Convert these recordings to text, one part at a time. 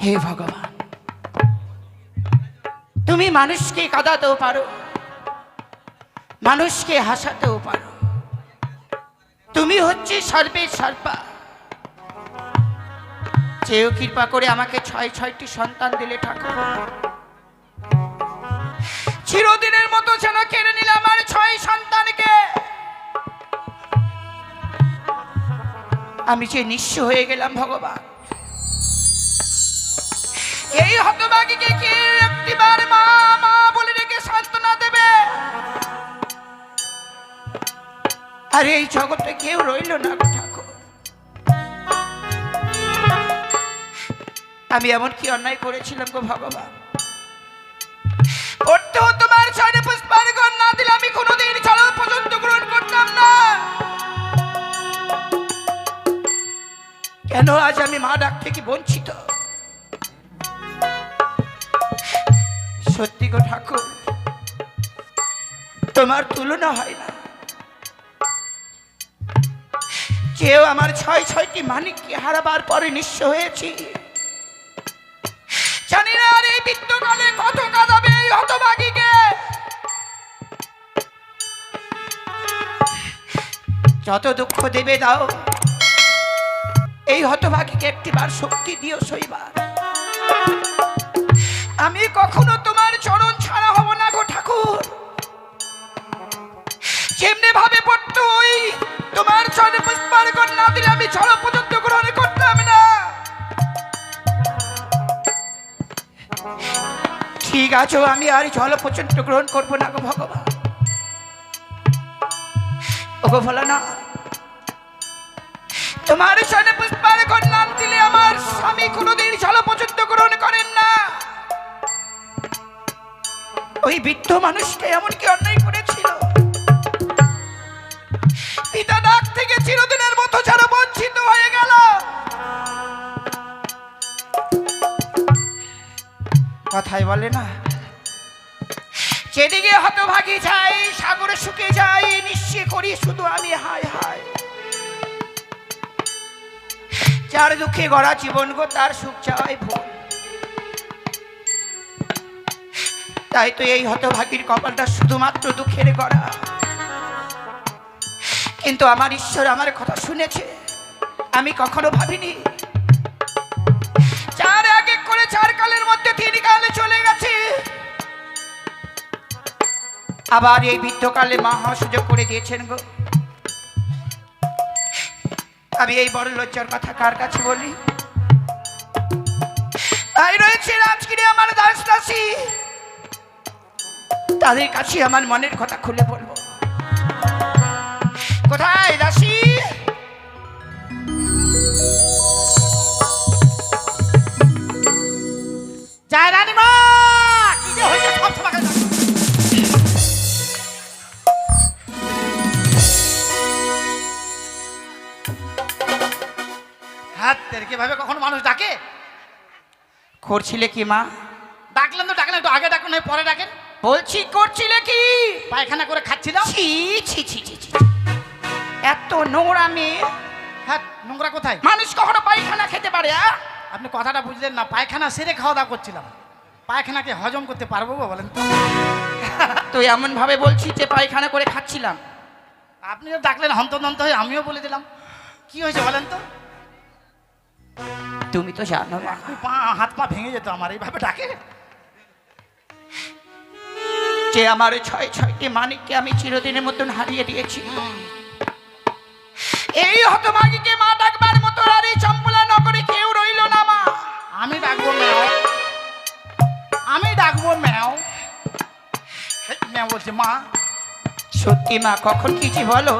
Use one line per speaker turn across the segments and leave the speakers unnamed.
হে ভগবান, তুমি মানুষকে কাঁদাতেও পারো, মানুষকে হাসাতেও পারো। তুমি হচ্ছে সর্বে সর্বা। চেয়েও কৃপা করে আমাকে 6টি সন্তান দিলে ঠাকুর। চিরদিনের মতো যেন কেড়ে নিলে আমার 6 সন্তানকে। আমি যে নিঃস্ব হয়ে গেলাম ভগবান। এই হতভাগীকে কে একটিবার মা মা বলে ডেকে সান্ত্বনা দেবে? আর এই জগতে কেউ রইল না গো ঠাকুর। আমি এমন কি অন্যায় করেছিলাম গো ভগবান? তোমার ছয়টা পুষ্পার্ঘ্য না দিলে আমি কোনোদিন জল পর্যন্ত গ্রহণ করতাম না। কেন আজ আমি মা ডাক থেকে বঞ্চিত? সত্যি গো ঠাকুর, তোমার তুলনা হয় না। কেউ আমার 6টি মানিককে হারাবার পরে নিঃস্ব হয়েছি। জানি না আর এই বৃদ্ধকালে কত কাঁদাবে এই হতভাগীকে। যত দুঃখ দেবে দাও, এই হতভাগীকে একটিবার শক্তি দিও সইবার। আমি কখনো তোমার চরণ ছাড়া হব না গো ঠাকুর। যেমনি ভাবে পড়তো ওই তোমার চরণে পুষ্পার্ঘ্য না দিলে আমি জল পর্যন্ত গ্রহণ করতাম না। ঠিক আছে, আমি আর জল পর্যন্ত গ্রহণ করবো না গো ভগবান। ওগো ভোলা না, তোমার চরণে পুষ্পার্ঘ্য না দিলে আমার স্বামী কোনোদিন জল পর্যন্ত গ্রহণ করেন না। ওই বৃদ্ধ মানুষটা এমন কি অন্যায় করেছিল? পিতা ডাক থেকে চিরদিনের মতো যেন বঞ্চিত হয়ে গেল। কথাই বলে না, যেদিকে হতভাগী যাই সাগরে শুকে যাই, নিঃস্বে করি শুধু আমি হায় হায়। যার দুঃখে গড়া জীবন গো তার সুখ চাওয়াই ভুল। তাই তো এই হতভাগীর কপালটা শুধুমাত্র দুঃখের গড়া। কিন্তু আমার ঈশ্বর আমার কথা শুনেছে। আমি কখনো ভাবিনি 4 কালের মধ্যে 3 কালে চলে গেছে। আবার এই বৃদ্ধকালে মা হওয়ার সুযোগ করে দিয়েছেন গো। আমি এই বড় লজ্জার কথা কার কাছে বলি? তাই রয়েছে রাজগিরে আমার দাস দাসী, তাদের কাছে আমার মনের কথা খুলে বলবো। কোথায় দাসী?
জয় রানীমা, কি যে হয়েছে সব সবাই হাত তেরকে ভাবে কখন মানুষ ডাকে?
করছিলে কি মা?
ডাকলেন তো ডাকলেন, একটু আগে ডাকুন নয় পরে ডাকেন।
বলছি করছিলে কি?
পায়খানা করে খাচ্ছিলাম।
ছি ছি ছি ছি ছি, এত নোংরা মেয়ে।
হ্যাঁ, নোংরা কোথায়?
মানুষ কখনো পায়খানা খেতে পারে?
আপনি কথাটা বুঝলেন না। পায়খানা সেরে খাওয়া দাওয়া করছিলাম। পায়খানাকে হজম করতে পারবো গো বলেন তো?
তো এমন ভাবে বলছি যে পায়খানা করে খাচ্ছিলাম।
আপনি তো ডাকলেন হন্তদন্ত হয়ে, আমিও বলে দিলাম। কি হয়েছে বলেন তো?
তুমি তো জানো মা,
হাত পা ভেঙে যেত আমার এইভাবে ডাকে।
যে আমার 6টি মানিককে আমি চিরদিনের মতন হারিয়ে দিয়েছি। এই হতভাগীকে মা ডাকবার মতো আর এই চম্পলা নগরে কেউ রইল না মা।
আমি ডাকবো ম্যাও, আমি ডাকবো ম্যাও। ম্যাও বলছে মা।
সত্যি মা, কখন কি যে বলো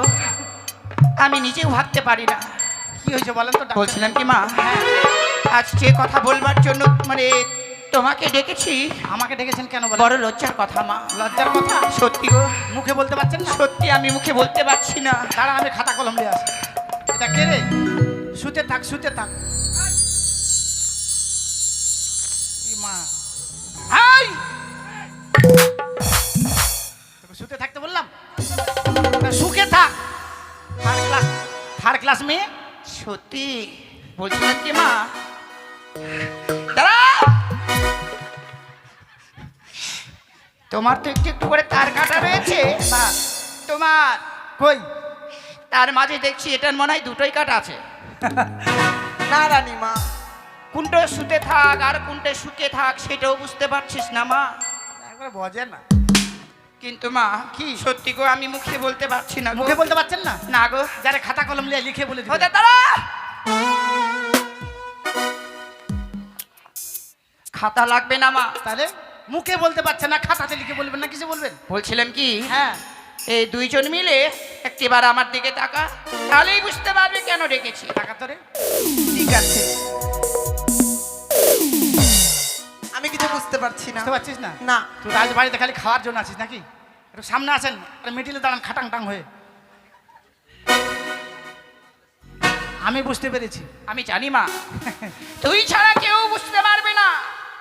আমি নিজেও ভাবতে পারি না।
কি হয়েছে বলেন তো?
বলছিলাম কি মা, আজ যে কথা বলবার জন্য মানে তোমাকে ডেকেছি।
আমাকে ডেকেছেন কেন বলেন?
বড় লজ্জার কথা মা।
লজ্জার কথা?
সত্যি গো,
মুখে বলতে পারছেন না?
সত্যি আমি মুখে বলতে পারছি না।
দাঁড়া, আমি খাতা কলম দিয়ে আসি। এটা কে রে? শুতে থাক, শুতে থাক। মা,
হাই,
তোকে শুতে থাকতে বললাম? সুখে থাক। থার্ড ক্লাস মেয়ে।
সত্যি বলছিলাম কি মা, দাঁড়া তোমার তো একটু একটু করে তার কাটা রয়েছে
না
তোমার
কই
তার মাঝে দেখছি এটার মনে হয় দুটোই কাটা আছে।
না রানীমা,
কোনটা শুতে থাক আর কোনটা শুকে থাক সেটাও বুঝতে পারছিস না মা।
একবার বোঝে না।
কিন্তু মা
কি?
সত্যি গো আমি মুখে বলতে পারছি না গো।
মুখে বলতে পারছেন না?
না গো।
যারা খাতা কলম নিয়ে লিখে বলে দিবে।
ওদের দাঁড়া, খাতা লাগবে না মা।
তাহলে মুখে বলতে পারছেন না, খাতাতে লিখে বলবেন না, কিছু বলবেন?
বলছিলাম কি
হ্যাঁ
এই দুইজন মিলে একটিবার আমার দিকে তাকা, তাহলেই বুঝতে পারবে কেন ডেকেছি।
টাকা তোরে
ঠিক আছে। আমি কিছু বুঝতে পারছি না।
বুঝতে পারছিস না?
না।
তুই রাজবাড়িতে খালি খাওয়ার জন্য আছিস নাকি? একটু সামনে আসেন, মিটিলে দাঁড়ান খাটাং টাং হয়ে। আমি বুঝতে পেরেছি।
আমি জানি মা, তুই ছাড়া কেউ বুঝতে পারবে না।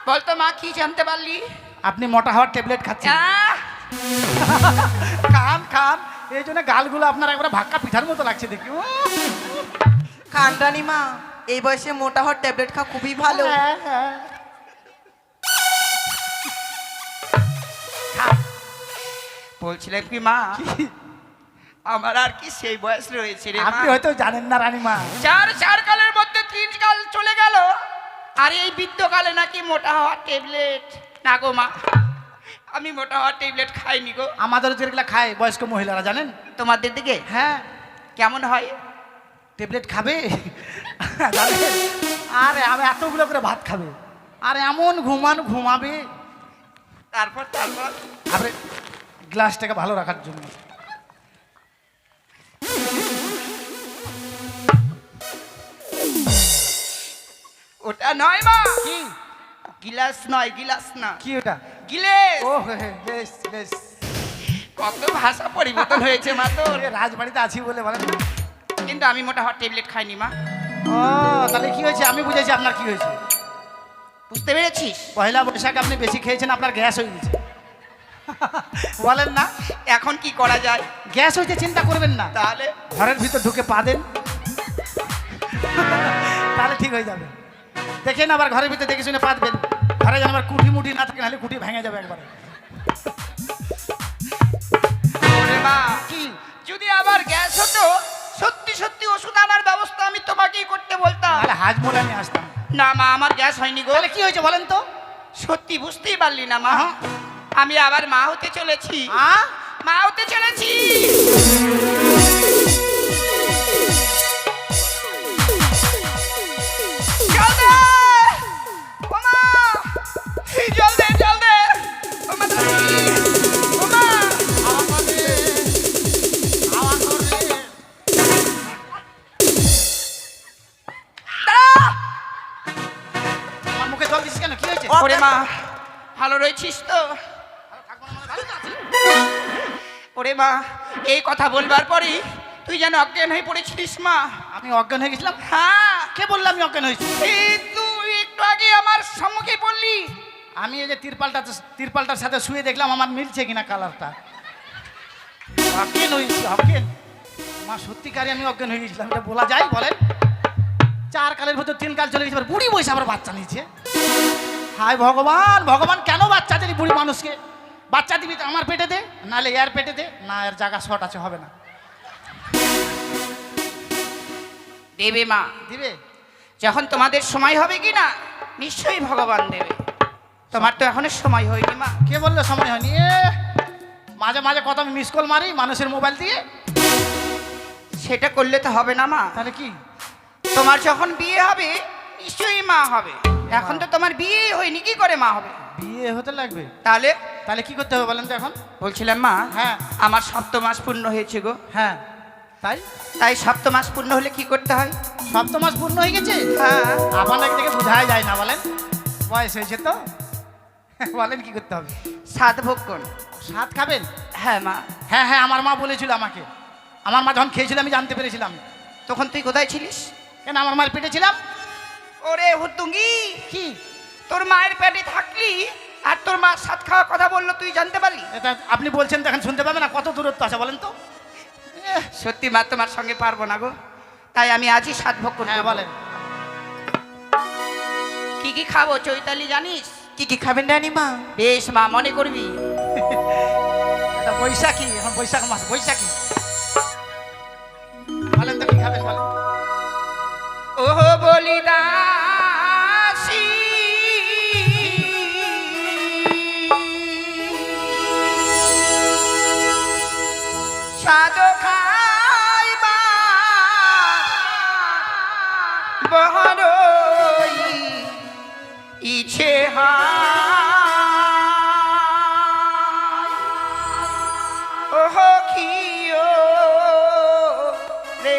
বলতো মা কি জানতে পারলি?
আপনি মোটা হওয়ার ট্যাবলেট খাচ্ছেন।
আহ!
খান খান, এই জন্য গালগুলো আপনার একবার ভাক্কা পিঠার মতো লাগছে দেখি।
খান রানীমা, এই বয়সে মোটা হওয়ার ট্যাবলেট খাওয়া খুবই ভালো।
হ্যাঁ, হ্যাঁ।
বলছিলাম কি মা, আমার আর কি সেই বয়স রয়েছে রে মা।
আপনি হয়তো জানেন না রানীমা।
চার কালের মধ্যে 3 কাল চলে গেল, আর এই বৃদ্ধকালে নাকি মোটা হওয়ার ট্যাবলেট। না গো মা, আমি মোটা হওয়ার ট্যাবলেট খাইনি গো।
আমাদের যেগুলো খায় বয়স্ক মহিলারা, জানেন?
তোমাদের দিকে
হ্যাঁ,
কেমন হয়?
ট্যাবলেট খাবে জানেন? আরে আমি এতগুলো করে ভাত খাবে, আর এমন ঘুমাবে।
তারপর
আপনি গ্লাসটাকে ভালো রাখার জন্য।
ওটা নয় মা,
কি
গিলাস নয়, গিলাস না,
কি ওটা?
গিলেস।
ও বেশ বেশ।
কত ভাষা পরিবর্তন হয়েছে মা তোর।
ওরে, রাজবাড়িতে আছি বলে বলেন না।
কিন্তু আমি মোটা হওয়ার ট্যাবলেট খাইনি মা।
ও তাহলে কি হয়েছে? আমি বুঝেছি আপনার কি হয়েছে।
বুঝতে পেরেছিস?
পয়লা বৈশাখে আপনি বেশি খেয়েছেন, আপনার গ্যাস হয়ে গেছে। বলেন না,
এখন কি করা যায়?
গ্যাস হয়েছে, চিন্তা করবেন না।
তাহলে
ঘরের ভিতর ঢুকে পা দেন, তাহলে ঠিক হয়ে যাবে। দেখেন আবার ঘরের ভিতরে দেখে শুনে পা দেবেন। ঘরে যেন আবার কুঠি মুঠি না থাকে, নাহলে কুঠি ভেঙে যাবে একবারে।
ওরে মা,
কি?
যদি আবার গ্যাস হতো, সত্যি সত্যি ওষুধ আনার ব্যবস্থা আমি তোমাকেই করতে বলতাম।
তাহলে হাজমোলা নিয়ে আসতাম।
না মা, আমার গ্যাস হয়নি গো।
তাহলে কি হয়েছে বলেন তো?
সত্যি বুঝতেই পারলি না মা?
হ্যাঁ।
আমি আবার মা হতে চলেছি। মা হতে চলেছি। জল দে! ও মা! জল দে, জল দে! ও মা দাঁড়ি! ও মা! দাঁড়া!
আমার মুখে জল দিচ্ছিস কেন? কি হয়েছে?
ওরে মা, ভালো রয়েছিস তো? ওরে মা, এই কথা বলবার পরই তুই যেন অজ্ঞান হয়ে পড়েছিলিস মা।
আমি অজ্ঞান হয়ে গেছিলাম?
হ্যাঁ,
কে বললো আমি অজ্ঞান হয়েছি?
এই তুই একটু আগে আমার সম্মুখে বললি।
আমি এই যে তিরপালটার সাথে শুয়ে দেখলাম আমার মিলছে কিনা কালারটা। অজ্ঞান হয়েছি, অজ্ঞান। মা সত্যিকারে আমি অজ্ঞান হয়ে গেছিলাম, এটা বলা যায় বলেন? 4 কালের ভিতর 3 কাল চলে গেছে, আবার বুড়ি বয়সে আবার বাচ্চা নিয়েছে। হায় ভগবান, ভগবান কেন বাচ্চা দিলি বুড়ি মানুষকে? বাচ্চা দিবি তো আমার পেটে দে, নাহলে এর পেটে দে, না এর জায়গা শর্ট আছে, হবে না।
দেবে মা,
দিবে?
যখন তোমাদের সময় হবে কি না, নিশ্চয়ই ভগবান দেবে। তোমার তো এখনো সময় হয়নি মা।
কে বললো সময় হয়নি? মাঝে মাঝে কত আমি মিস কল মারি মানুষের মোবাইল দিয়ে।
সেটা করলে তো হবে না মা।
তাহলে কি?
তোমার যখন বিয়ে হবে নিশ্চয়ই মা হবে। এখন তো তোমার বিয়েই হয়নি, কি করে মা হবে?
বিয়ে হতে লাগবে?
তাহলে
তাহলে কি করতে হবে বলেন তো এখন?
বলছিলাম মা,
হ্যাঁ।
আমার 7 মাস পূর্ণ হয়েছে গো।
হ্যাঁ, তাই?
তাই 7 মাস পূর্ণ হলে কি করতে হয়?
7 মাস পূর্ণ হয়ে গেছে?
হ্যাঁ।
আপনাকে দেখে বোঝাই যায় না, বলেন? বয়স হয়েছে তো। বলেন কি করতে হবে?
7 ভক্ষণ।
7 খাবেন?
হ্যাঁ মা।
হ্যাঁ হ্যাঁ, আমার মা বলেছিল আমাকে। আমার মা যখন খেয়েছিল আমি জানতে পেরেছিলাম।
তখন তুই কোথায় ছিলিস?
কেন, আমার মায়ের পেটে ছিলাম।
ওরে হুতুঙ্গি,
কি?
তোর মায়ের পেটে থাকলি আর তোর মা 7 খাওয়ার কথা বললো, তুই জানতে পারলি?
এটা আপনি বলছেন তখন শুনতে পাবেন না, কত দূরত্ব আছে বলেন তো?
সত্যি মা, তোমার সঙ্গে পারবো না গো। তাই আমি আজই 7 ভক্ষণ
হ্যাঁ
করবো।
বলেন।
কি কি খাবো চৈতালি জানিস?
কি কি খাবেন রানীমা?
বেশ মা, মনে করবি।
এটা বৈশাখী, এখন বৈশাখ মাস, বৈশাখী। বলেন তো কি খাবেন বলেন।
ওহো বলিদাসী সাধু খাইবা বহরই ইছে ওহো কিও রে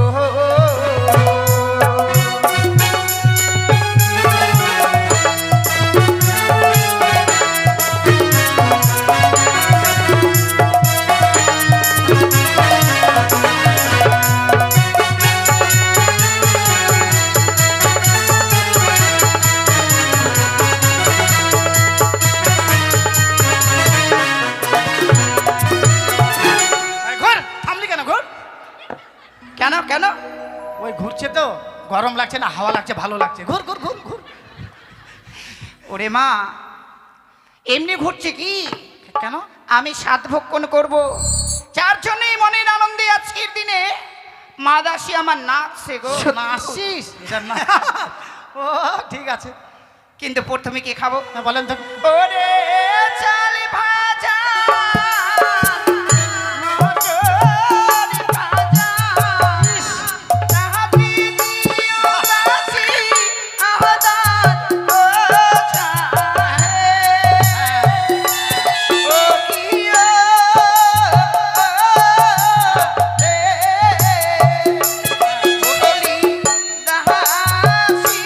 ওহো
এই ঘোর, থামলি কেন ঘোর?
কেন কেন
ওই ঘুরছে তো, গরম লাগছে না হাওয়া লাগছে, ভালো লাগছে, ঘুর ঘুর ঘুর ঘুর।
ওরে মা এমনি ঘুরছে কি
কেন?
আমি সাত ভক্ষণ করব যার জন্যই মনের আনন্দে আজকের দিনে মা দাসী আমার নাচছে গো
নাচছিস? এটা না, ও ঠিক আছে।
কিন্তু প্রথমে কি খাবো
না, বলেন তো।
ওরে চাল ভাজা মটর ভাজা তাহাবি দিও দাসী আহদান ও চাহে ও কিও রে বলি দাসী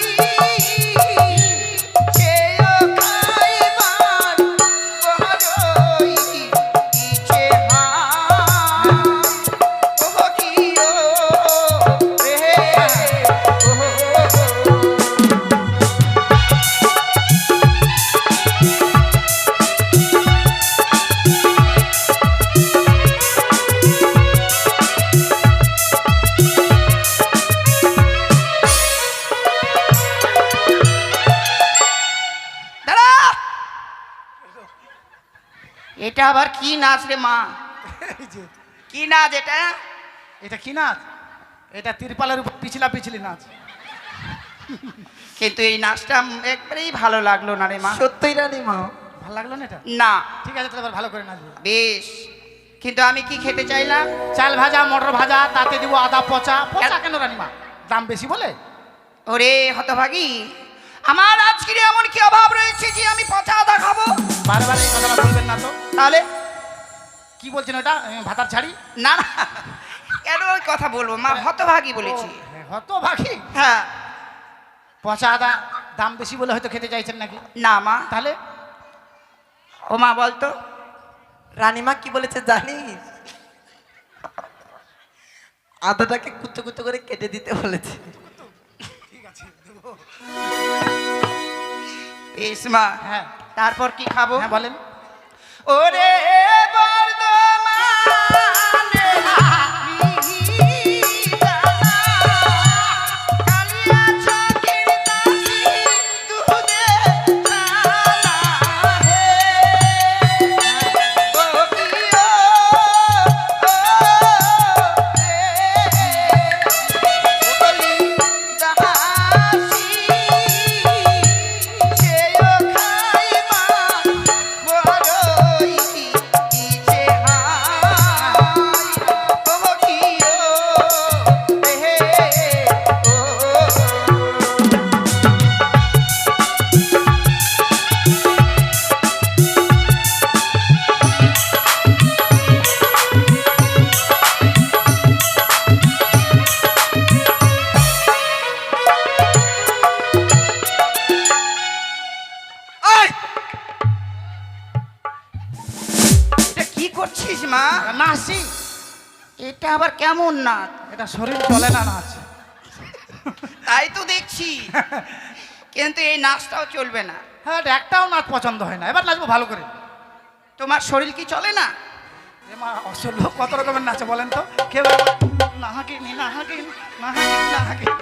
চেয়ে খাইবার বহরই ইচ্ছে হয় ওহো কিও রে ওহো দাঁড়া এটা আবার কি নাচ রে মা
এই যে,
কি নাচ এটা
এটা কি নাচ? এটা তিরপালের উপর পিছলা পিছলি নাচ।
কিন্তু এই নাচটা একবারেই ভালো লাগলো না রে মা
সত্যই রানীমা।
ভালো লাগলো না এটা?
না
ঠিক আছে, তাহলে এবার ভালো করে নাচবো।
বেশ কিন্তু আমি কি খেতে চাইলাম
চাল ভাজা, মটর ভাজা, তাতে দিব আদা পচা। পচা কেন রানীমা? দাম বেশি বলে?
ওরে হতভাগী আমার আজকের এমন কি অভাব রয়েছে যে আমি পচা আদা খাবো
বারবার এই কথাটা বলবেন না তো।
তাহলে
কি বলছেন ওটা? ভাতার ছাড়ি?
না না কেন ওই কথা বলবো মা হতভাগী বলেছি
হত ভাগি।
হ্যাঁ
পচা আদা দাম বেশি বলে হয়তো খেতে চাইছেন নাকি?
না মা
তাহলে
ও মা বলতো
রানীমা কি বলেছে জানিস? আদাটাকে কুচো কুচো করে কেটে দিতে বলেছে।
বেশ মা
হ্যাঁ
তারপর কি খাবো
হ্যাঁ বলেন।
ওরে বর্ধমানে মিহিদানা, কালিয়া চকের দাসী দুধে ছানা হে। ও কিও রে বলি দাসী চেয়ে খাইবা বড়ই ইচ্ছে হয় ও কিও রে ও এটা কি করছিস মা
নাচি।
এটা আবার কেমন নাচ
এটা শরীর চলে না নাচ।
তাই তো দেখছি কিন্তু এই নাচটাও চলবে না
হ্যাঁ, এটা একটাও নাচ পছন্দ হয় না। এবার নাচবো ভালো করে।
তোমার শরীর কি চলে না
এ মা, অসল কত রকমের নাচে বলেন তো? কেউ নাহাকিনি নাহাকিনি নাহাকিনি নাহাকিনি।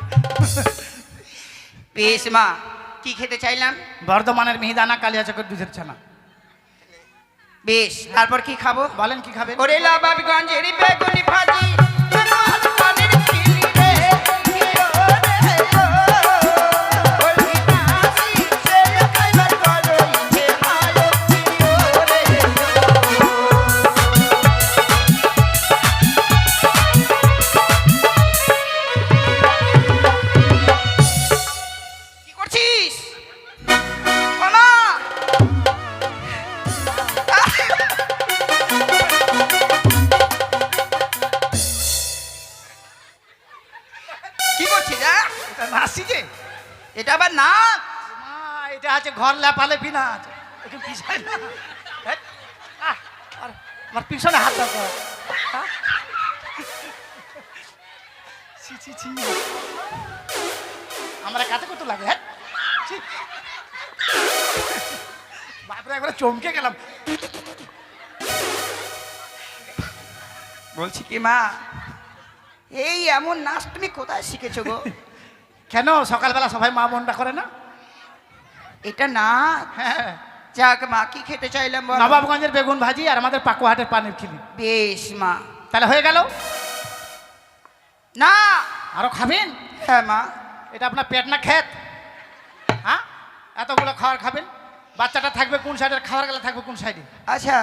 বেশ মা কি খেতে চাইলাম
বর্ধমানের মিহিদানা, কালিয়া চকের দুধের ছানা।
বেশ, তারপর কি খাবো?
বলেন কি খাবেন?
ওরে লাবাবগঞ্জের বেগুনি ভাজি, পানের খিলি রে, কিও রে ও, ওই নাসি সে খাইবার করই যে মায়ো, কিও রে ও। কি করছিস মামা? কি করছিস?
এটা নাসি যে,
এটা আবার না।
মা এটা আছে ঘর লেপালেপি না, একটু পিছায় না। হেৎ, আমার পিছনে হাত দাও তো। হ্যাঁ? ছি ছি ছি, আমার কাছে কত লাগে। হ্যাঁ, ছি। বাপরে একবার চমকে গেলাম।
বলছি কি মা, এই এমন নাচ তুমি কোথায় শিখেছো গো?
কেন সকালবেলা সবাই মা মনটা করে না?
এটা না।
হ্যাঁ,
যাক মা, কি খেতে চাইলাম বলো?
নবাবগঞ্জের বেগুন ভাজি আর আমাদের পাকুয়াহাটের পানির খিলি।
বেশ মা।
তাহলে হয়ে গেল?
না।
আরো খাবেন?
হ্যাঁ মা।
এটা আপনার পেট না খেত? হ্যাঁ, এতগুলো খাবার খাবেন? বাচ্চাটা থাকবে কোন সাইডে, খাবার গেলে থাকবে কোন সাইডে?
আচ্ছা,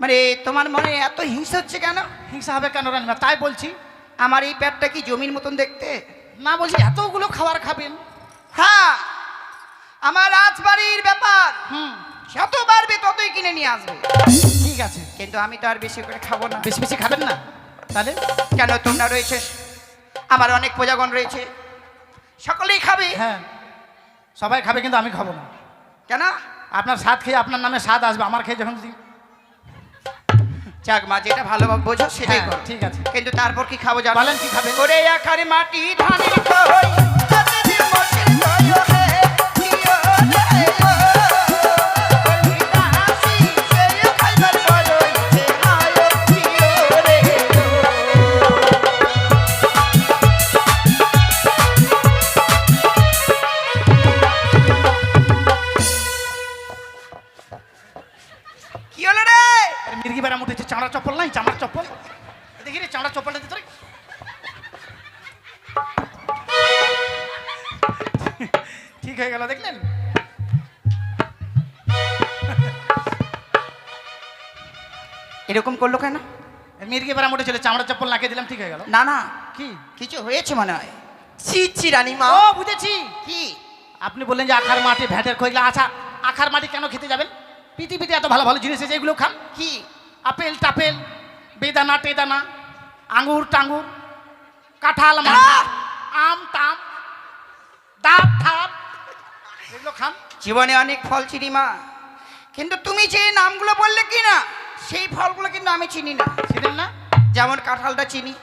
মানে তোমার মনে এত হিংসা হচ্ছে কেন?
হিংসা হবে কেন রানিমা? তাই বলছি।
আমার এই পেটটা কি জমির মতন দেখতে?
না, বলছি এতগুলো খাবার খাবেন।
হ্যাঁ, আমার রাজবাড়ির ব্যাপার,
হুম,
যত বাড়বে ততই কিনে নিয়ে আসবে।
ঠিক আছে,
কিন্তু আমি তো আর বেশি করে খাবো না।
বেশি বেশি খাবেন না? তাহলে
কেন, তোমরা রয়েছে, আমার অনেক প্রজাগণ রয়েছে, সকলেই খাবে।
হ্যাঁ, সবাই খাবে কিন্তু আমি খাবো না।
কেন?
আপনার স্বাদ খেয়ে আপনার নামে স্বাদ আসবে, আমার খেয়ে যখন যদি।
যাক মা, যেটা ভালো বোঝো সেটাই
হ্যাঁ,
করো।
ঠিক আছে।
কিন্তু তারপর কি খাবো জানো?
বলেন কি খাবেন?
ওরে আখারে মাটি ধানের কই, তাতে মশির কই ওরে, কিও রে ও, ওই নাসি সে খাইবার করই যে মায়ো, কিও রে ও। কি হলো রে?
আরে মির্গি বেড়া উঠেছে, চামড়া চপ্পল নাই? চামড়া চপ্পল দেখি রে, চামড়া চপ্পলটা দিতে রে। ঠিক হয়ে গেল, দেখলেন?
এরকম করলো কেন?
মির্গি বেড়া উঠেছিল, চামড়া চপ্পল নাকে দিলাম, ঠিক হয়ে গেল।
না না,
কি?
কিছু হয়েছে মনে হয়।
ছি ছি রানীমা,
ও বুঝেছি।
কি?
আপনি বললেন যে আখার মাটি ভ্যাটের খইলা। আচ্ছা, আখার মাটি কেন খেতে যাবেন? পৃথিবীতে এত ভালো ভালো জিনিস আছে, এগুলো খান।
কি?
আপেল টাপেল, বেদানা টেদানা, আঙ্গুর টাঙ্গুর, কাঁঠাল মাঠা, আম টাম, ডাব ঠাপ, এগুলো খান।
জীবনে অনেক ফল চিনি মা, কিন্তু তুমি যে নামগুলো বললে কি না, সেই ফলগুলো কিন্তু আমি চিনি না।
ছিলেন না?
যেমন কাঁঠালটা চিনি,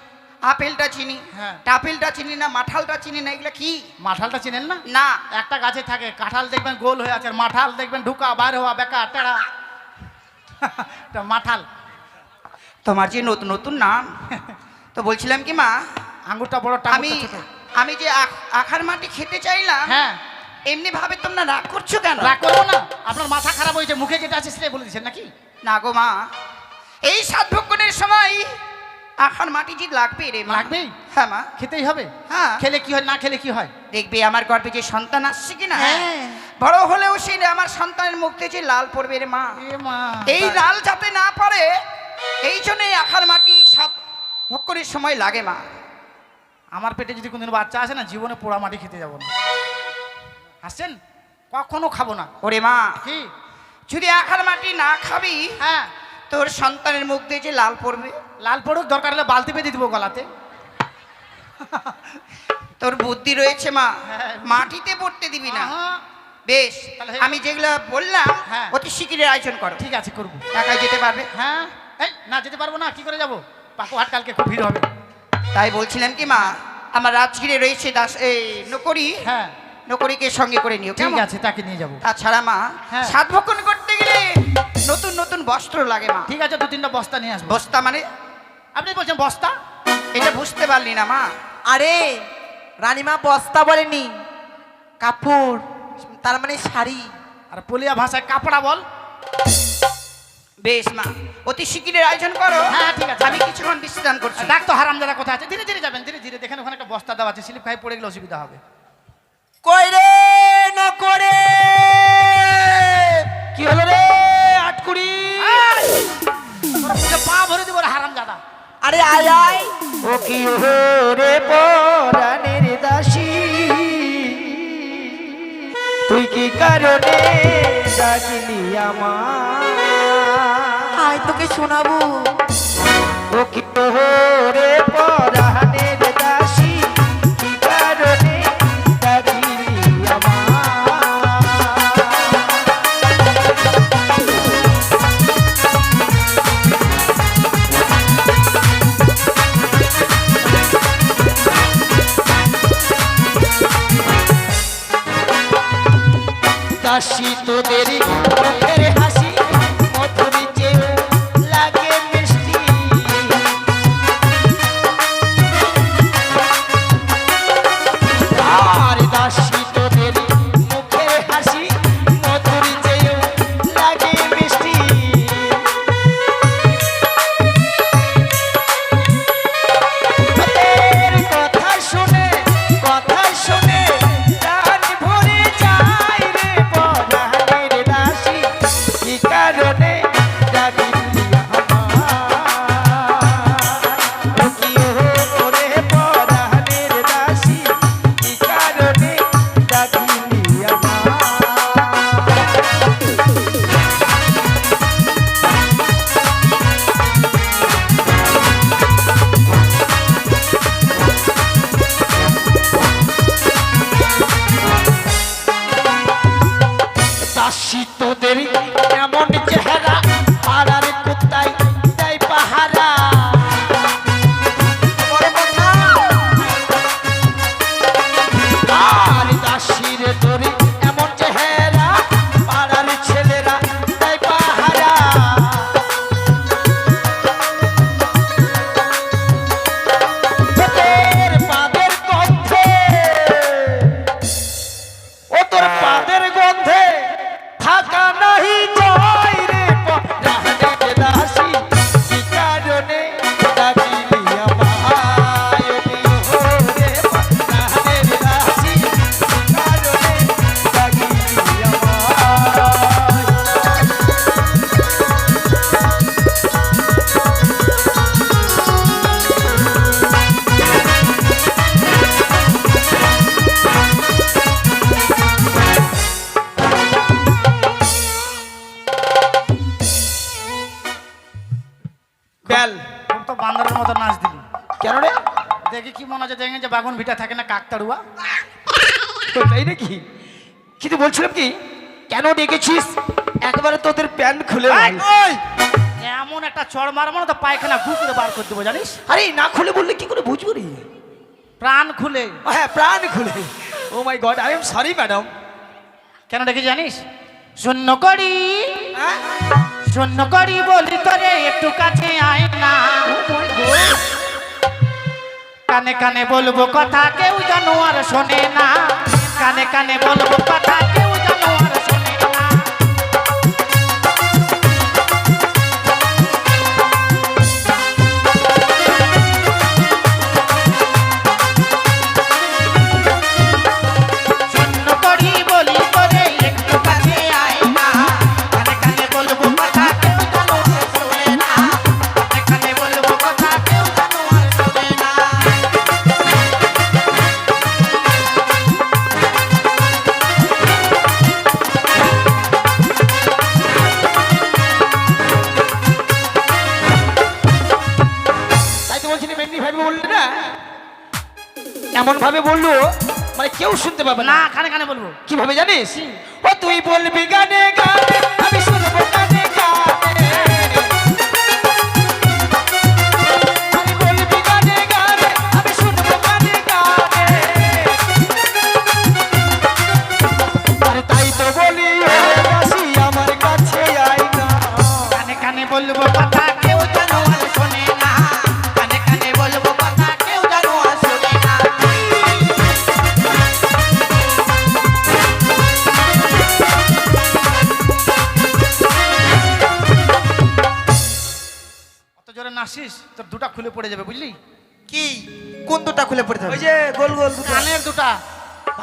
আপেলটা চিনি,
হ্যাঁ।
টাপেলটা চিনি না, মাঠালটা চিনি না। এগুলো কি?
মাঠালটা চিনেন না?
না।
একটা গাছে থাকে, কাঁঠাল দেখবেন গোল হয়ে আছে, আর মাঠাল দেখবেন ঢুকা বাইর হওয়া, বেকা টেড়া। এটা মাঠাল।
তোমার যে নতুন নতুন নাম, তো বলছিলাম কি মা,
আঙ্গুরটা বড়,
আমি
টাঙ্গুরটা ছোট।
আমি যে আখার মাটি খেতে চাইলাম,
হ্যাঁ,
এমনি ভাবে তোমরা রাগ করছো কেন?
রাগ করবো না। আপনার মাথা খারাপ হয়েছে, মুখে যেটা আছে সেটাই বলে দিচ্ছেন নাকি?
না গো মা, এই সাতভক্ষণের সময় আখার মাটি যে লাগবে রে মা।
লাগবেই?
হ্যাঁ মা।
খেতেই হবে।
হ্যাঁ।
খেলে কি হয়, না খেলে কি হয়?
দেখবে আমার গর্ভে যে সন্তান আসছে কিনা,
হ্যাঁ।
বড় হলেও সেই আমার সন্তানের মুখ থেকে যে লাল পড়বে রে মা।
এ মা,
এই লাল যাতে না পড়ে, এই জন্যই আখার মাটি সাত ভক্ষণের সময় লাগে মা।
আমার পেটে যদি কোনদিন বাচ্চা আসে না, জীবনে পোড়া মাটি খেতে যাবো না। আসছেন? কখনো খাবো না।
ওরে মা,
কি?
যদি আখার মাটি না খাবি,
হ্যাঁ,
তোর সন্তানের মুখ দিয়ে যে লাল পড়বে,
লাল পড়ুক, দরকার হলে বালতি বেঁধে দিব গলাতে।
তোর বুদ্ধি রয়েছে মা,
হ্যাঁ।
মাটিতে পড়তে দিবি না।
আহা,
বেশ,
তাহলে
আমি যেগুলো বললাম
হ্যাঁ।
অতি শিগগিরই আয়োজন করো।
ঠিক আছে, করবো।
টাকায় যেতে পারবে?
হ্যাঁ, এই না, যেতে পারবো না, কি করে যাবো? পাকুহাট কালকে খুব ভিড় হবে।
তাই বলছিলাম কি মা, আমার রাজগিরে রয়েছে দাস এই নকরি,
হ্যাঁ,
নকরিকে সঙ্গে করে নিও,
ঠিক
কেমন?
আছে, তাকে নিয়ে যাবো।
তাছাড়া মা,
হ্যাঁ।
সাত ভক্ষণ করতে গেলে নতুন নতুন বস্ত্র লাগে মা।
ঠিক আছে, 2-3টা বস্তা নিয়ে আসবো।
বস্তা মানে?
আপনি বলছেন বস্তা?
এটা বুঝতে পারলি না মা?
আরে রানীমা বস্তা বলেনি, কাপড়, তার মানে শাড়ি।
আর পলিয়া ভাষায় কাপড়া বল।
বেশ মা, অতি শিগগিরের আয়োজন করো।
হ্যাঁ, ঠিক আছে।
আমি কিছুক্ষণ বিশ্রাম করছি।
ডাক তো হারামজাদা কোথায় আছে? ধীরে ধীরে যাবেন, ধীরে ধীরে। দেখেন ওখানে একটা বস্তা দেওয়া আছে, স্লিপ খাই পড়ে গেলে অসুবিধা হবে।
কই রে না করে, কি হলো রে আটকুড়ি?
তোর মুখে পা ভরে দিব রে হারামজাদা।
আরে আয় আয়। ও কি রে পরাণের দাসী, তুই কি কারণে ডাকিলি আমায়?
আয় তোকে শোনাবো।
ও কি রে পরাণের দাসী, কি কারণে ডাকিলি আমায়? দাসী তোদের মুখের হাসি মধুর চেয়ে লাগে মিষ্টি। আর দাসী তোদের মুখের হাসি মধুর চেয়ে লাগে মিষ্টি। তোদের কথা শুনে প্রাণ ভরে যায় রে পরাণের দাসী, কি কারণে ডাকিলি আমায়? ও কি রে পরাণের দাসী, কি কারণে ডাকিলি আমায়? দাসী তোদের এমন চেহারা, পাড়ার কুত্তায় দেয় পাহারা। আর দাসীর তোর এমন চেহারা, পাড়ার ছেলেরা দেয় পাহারা। তোদের পাদের গন্ধে, ও তোর পাদের গন্ধে থাকা নাহি যায় রে পরাণের দাসী, কি কারণে ডাকিলি আমায়? ও রে পরাণের দাসী, কি কারণে ডাকিলি বেল?
তোর তো বান্দরের মতো নাচ দিলি।
কেন রে?
দেখি কি মনে হচ্ছে, দেখেন যে বাগুন ভিটা থাকে না কাকতাড়ুয়া।
তো তাই নাকি? কিন্তু বলছিলাম কি, কেন ডেকেছিস? একবারে তোদের প্যান্ট খুলে
এই,
বল।
ওই! এমন একটা চড় মারবো না তো পায়খানা গু করে বার করে দেবো, জানিস?
আরে না খুলে বললে কি করে বুঝবো রে?
প্রাণ খুলে।
ও হ্যাঁ, প্রাণ খুলে। Oh my god, I am sorry madam.
কেন ডেকে জানিস? শূন্য করি, শূন্য করি বলি তোরে একটু কাছে আয় না। কানে কানে বলবো কথা কেউ জানো আর শোনে না। কানে কানে বলবো কথা কেউ জানো আর শোনে না। শূন্য করি বলি তোরে একটু কাছে আয় না। কানে কানে বলবো কথা কেউ জানো আর শোনে না। কানে কানে বলবো কথা কেউ জানো আর শোনে না।
তাই তো বলছিলাম, এমনি ভাবে বললি না, এমন ভাবে বললো মানে কেউ শুনতে পাবে না।
না, কানে কানে বলবো।
কিভাবে জানিস? ও তুই বলবি গানে গানে, আমি শুনবো গানে গানে। তুই বলবি গানে গানে, আমি শুনবো গানে গানে। আরে তাই তো বলি ও দাসী, আমার কাছে আয় না।
কানে কানে বলবো কথা কেউ জানো আর শোনে না। কানে কানে বলবো কথা কেউ জানো আর শোনে না। নাচছিস তোর দুটা খুলে পড়ে যাবে বুঝলি?
কি কোন দুটা খুলে পড়ে যাবে?
ওই যে গোল গোল দুটো।
কানের দুটা।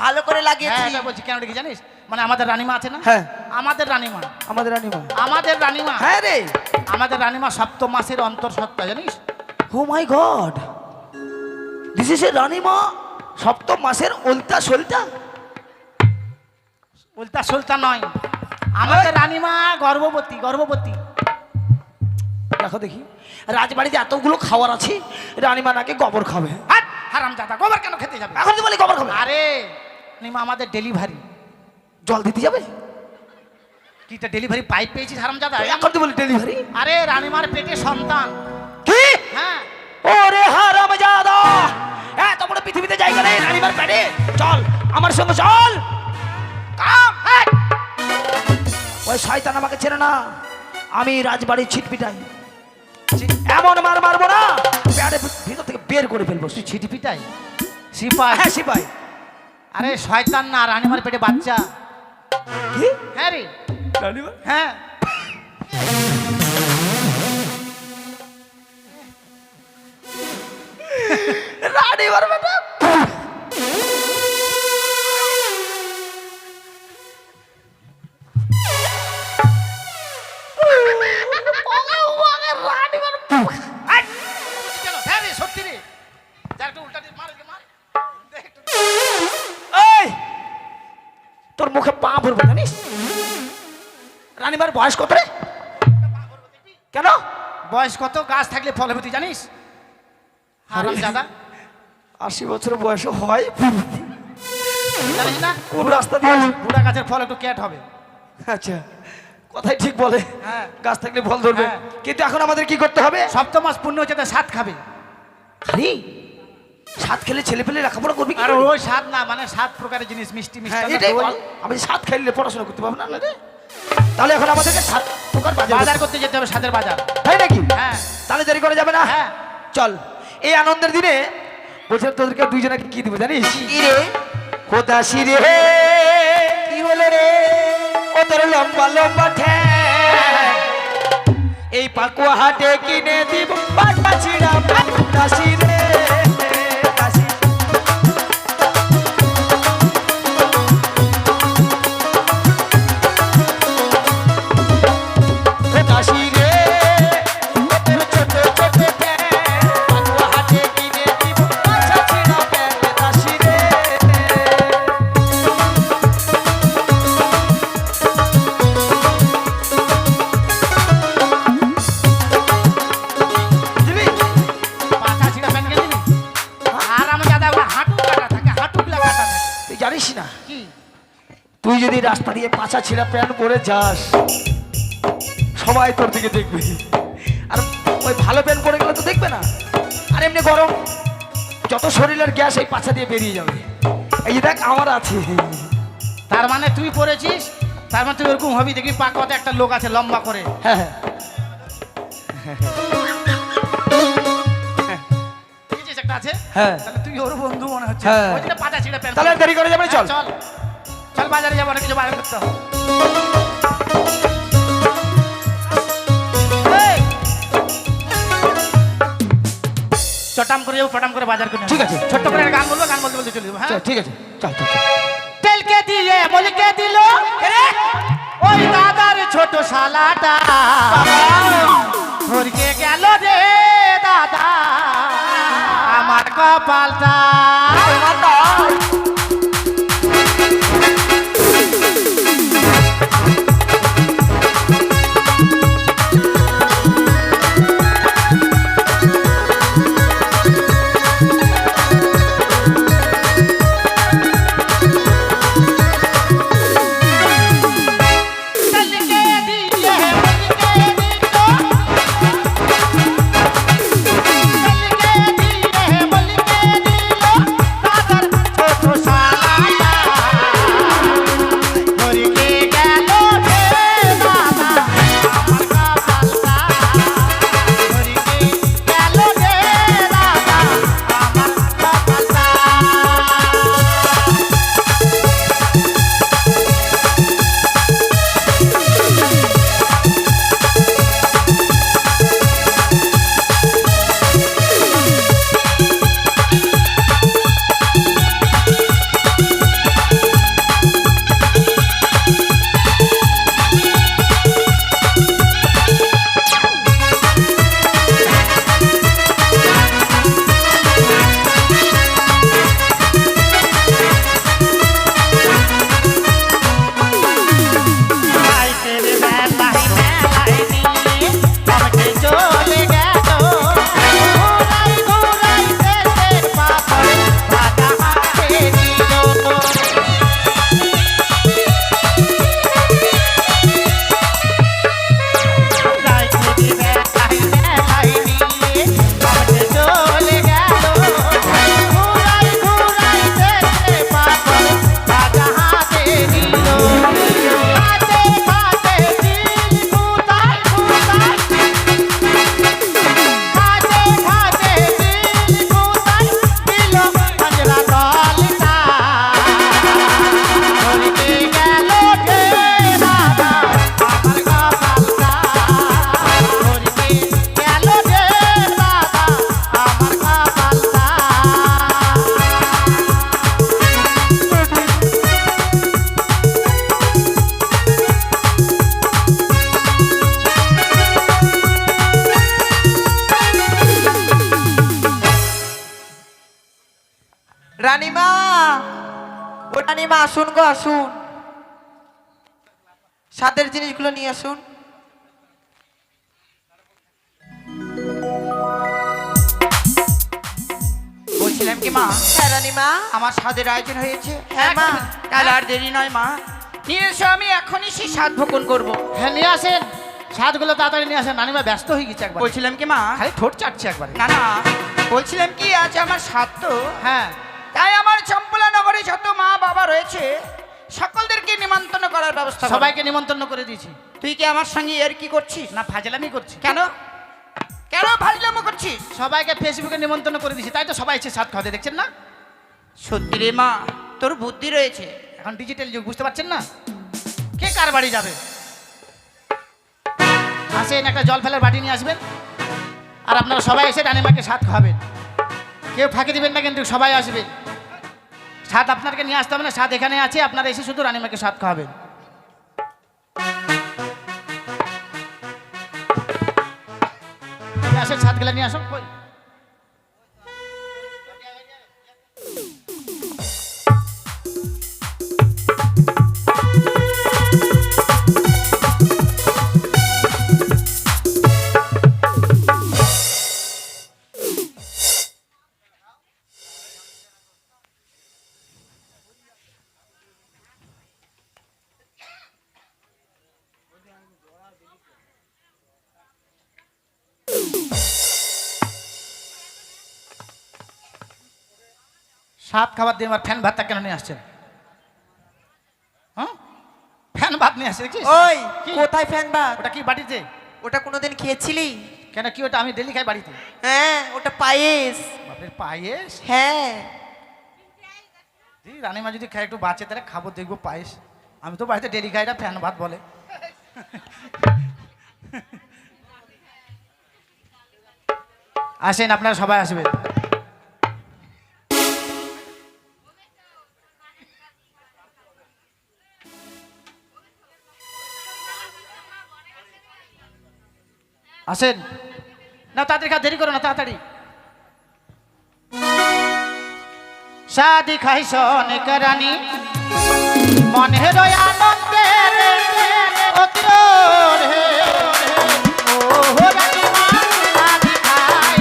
ভালো করে
হ্যাঁ
লাগিয়েছি।
এটা বলছি কেন দেখি জানিস, মানে আমাদের রানীমা আছে না,
হ্যাঁ
আমাদের রানীমা,
আমাদের রানীমা।
আমাদের রানীমা,
হ্যাঁ রে।
আমাদের রানীমা সপ্তম মাসের অন্তঃসত্ত্বা জানিস?
ও my god, this is a রানীমা, সপ্তম মাসের উল্টা সলটা।
উল্টা সুলতা নয়, আমাদের রানীমা গর্ভবতী, গর্ভবতী।
দেখো দেখি রাজবাড়িতে এতগুলো খাবার আছে, রানীমা নাকি গোবর খাবে।
হাট হারামজাদা, গোবর কেন খেতে যাবে?
এখন তো বলি গোবর খাবে।
আরে রানীমা আমাদের ডেলিভারি,
জল দিতে যাবে।
কিটা ডেলিভারি পাইপ পেয়েছিস হারামজাদা?
এখন তো বলি ডেলিভারি।
আরে রানীমার পেটে সন্তান।
কি?
হ্যাঁ
ওরে হারামজাদা, এত বড় পৃথিবীতে জায়গা নেই রানীমার পেটে। চল আমার সঙ্গে চল। কাম। ওই শয়তান আমাকে চেনে না, আমি রাজবাড়ির ছিটপিটাই, এমন মার মারবো না পেটের ভিতর থেকে বের করে ফেলবো।
তুই ছিটি পিটাই সিপাই?
হ্যাঁ সিপাই।
আরে শয়তান না, রানীমার পেটে বাচ্চা।
কি?
হ্যাঁ রে,
রানীমা?
হ্যাঁ।
রানীমার বেটা।
কেন? হ্যাঁ রে, সত্যি রে। যা একটু উল্টা দিয়ে মার, একে মার। দে একটু।
এই তোর মুখে পা ভরবো জানিস? রানীমার বয়স কত রে? কেন?
বয়স কত? গাছ থাকলে ফল হবে তুই জানিস? হারামজাদা,
80 বছর বয়স হয়,
জানিস না?
কোন রাস্তা দিয়ে আসে?
বুড়া গাছের ফল একটু ক্যাট হবে।
আচ্ছা কথাই ঠিক বলে,
হ্যাঁ।
গাছ থাকলে ফল ধরবে।
হ্যাঁ।
কিন্তু এখন আমাদের কি করতে হবে?
সপ্তম মাস পূর্ণ হচ্ছে তাই সাত খাবে।
আরে সাত খেলে ছেলে পেলে লেখাপড়া করবি কি
আর
করে?
ওই সাত না, মানে সাত প্রকারের জিনিস, মিষ্টি
হ্যাঁ
মিষ্টি।
এটাই বল, আমি সাত খাইলে পড়াশোনা করতে পারবো না রে। তাহলে এখন আমাদেরকে সাত প্রকার
বাজার
বাজার
করতে যেতে হবে, সাতের বাজার।
হয় নাকি?
হ্যাঁ
তাহলে দেরি করা যাবে না।
হ্যাঁ।
চল এই আনন্দের দিনে বলছিলাম তোদেরকে দুইজনকে কি দিব জানিস?
কি রে?
খোদাসি রে,
কি হলো রে?
ও তোর লম্বা লম্বা ঠ্যাং, এই পাকুয়া হাটে কিনে দিব পাটা ছিড়া খোদাসি রে, দাসি। খোদাসি রে, ও তোর ছোট ছোট ঠ্যাং, পাকুয়া হাটে কিনে দিব পাটা ছিড়া দাসি রে। দিবি?
পাকা ছিঁড়া প্যান্ট গেলি নি? আর আমার দাদা ওগুলো হাঁটু কাটা থাকে, হাঁটুগুলা কাটা থাকে।
তুই জানিস না,
কি?
তুই যদি রাস্তা দিয়ে পাছা ছিঁড়া প্যান্ট পরে যাস সবাই তোর দিকে দেখবে, আর ওই ভালো প্যান্ট পরে গেলে তো দেখবে না। আর এমনি গরম, যত শরীরের গ্যাস এই পাছা দিয়ে বেরিয়ে যাবে। এই যে দেখ আমার আছে।
তার মানে তুই পড়েছিস, তার মানে তুই ওরকম হবি। দেখবি পাকাতে একটা লোক আছে লম্বা করে,
হ্যাঁ হ্যাঁ
দেখেছিস একটা আছে?
হ্যাঁ।
তাহলে তুই ওর বন্ধু মনে হচ্ছে।
হ্যাঁ।
ওই জন্য পাতা ছিঁড়া প্যান্ট।
তাহলে আর দেরি করে যাবে না, চল।
চল চল বাজারে যাবো, অনেক কিছু বাজার করতে হবে। এই! চটাম করে যাবো, পটাম করে বাজার করে নেবো।
ঠিক আছে।
ছোট্ট করে একটা গান বলবো, গান বলতে বলতে চলে যাবো। হ্যাঁ,
চল, ঠিক আছে, চল চল চল।
তেলকে দিয়ে বলকে দিল ওই দাদার ছোট শালাটা, ধরকে গেল রে দাদা আমার কপালটা।
রানীমা, ও রানীমা আসুন গো আসুন, সাদের জিনিসগুলো নিয়ে আসুন।
বলছিলাম কি মা,
হ্যাঁ রানীমা।
আমার স্বাদের আয়োজন হয়েছে।
হ্যাঁ মা।
তাহলে আর দেরি নয় মা, নিয়ে এসো, আমি এখনই সেই স্বাদ ভোজন করবো।
হ্যাঁ নিয়ে আসেন, স্বাদগুলো তাড়াতাড়ি নিয়ে আসেন। রানীমা ব্যস্ত হয়ে গেছে একবার,
বলছিলাম কি মা,
খালি ঠোঁট চাটছে একবারে।
না না, বলছিলাম কি আজ আমার স্বাদ তো,
হ্যাঁ
তাই আমার চম্পলা নগরে যত মা বাবা রয়েছে সকলদেরকে নিমন্ত্রণ করার ব্যবস্থা করো।
সবাইকে নিমন্ত্রণ করে দিয়েছি।
তুই কি আমার সঙ্গে এর কি করছিস?
না ফাজলামি করছি।
কেন কেন ফাজলামো করছিস?
সবাইকে ফেসবুকে নিমন্ত্রণ করে দিয়েছি, তাই তো সবাই এসে স্বাদ খাওয়াতে, দেখছেন না?
সত্যি রে মা, তোর বুদ্ধি রয়েছে।
এখন ডিজিটাল যুগ, বুঝতে পারছেন না? কে কার বাড়ি যাবে? আসেন, একটা জল ফেলার বাটি নিয়ে আসবেন, আর আপনারা সবাই এসে রানীমাকে স্বাদ খাওয়াবেন। কেউ ফাঁকি দিবেন না কিন্তু, সবাই আসবেন। স্বাদ আপনাকে নিয়ে আসতে হবে না, স্বাদ এখানে আছে, আপনারা এসে শুধু রানীমাকে স্বাদ খাওয়াবেন। আসেন, স্বাদগুলো নিয়ে আসুন। কই? স্বাদ খাবার দিয়ে আমার ফ্যান ভাতটা কেন নিয়ে আসছেন? হ্যাঁ, ফ্যান ভাত নিয়ে আসছে দেখছিস?
ওই
কি?
কোথায় ফ্যান ভাত?
ওটা কি বাড়িতে?
ওটা কোনোদিন খেয়েছিলি?
কেন, কি ওটা? আমি ডেলি খাই বাড়িতে।
হ্যাঁ ওটা পায়েস।
বাপের পায়েস?
হ্যাঁ
রানীমা যদি খাই একটু বাঁচে তাহলে খাবো, দেখবো পায়েস। আমি তো বাড়িতে ডেলি খাই, না ফ্যান ভাত বলে। আসেন, আপনারা সবাই আসবেন। আসেন না, তাড়াতাড়ি খা, দেরি করো না, তাড়াতাড়ি। শাদি খাইছ অনেক রানী, মনের আনন্দে অতর হে। ও রানীমা, শাদি খাই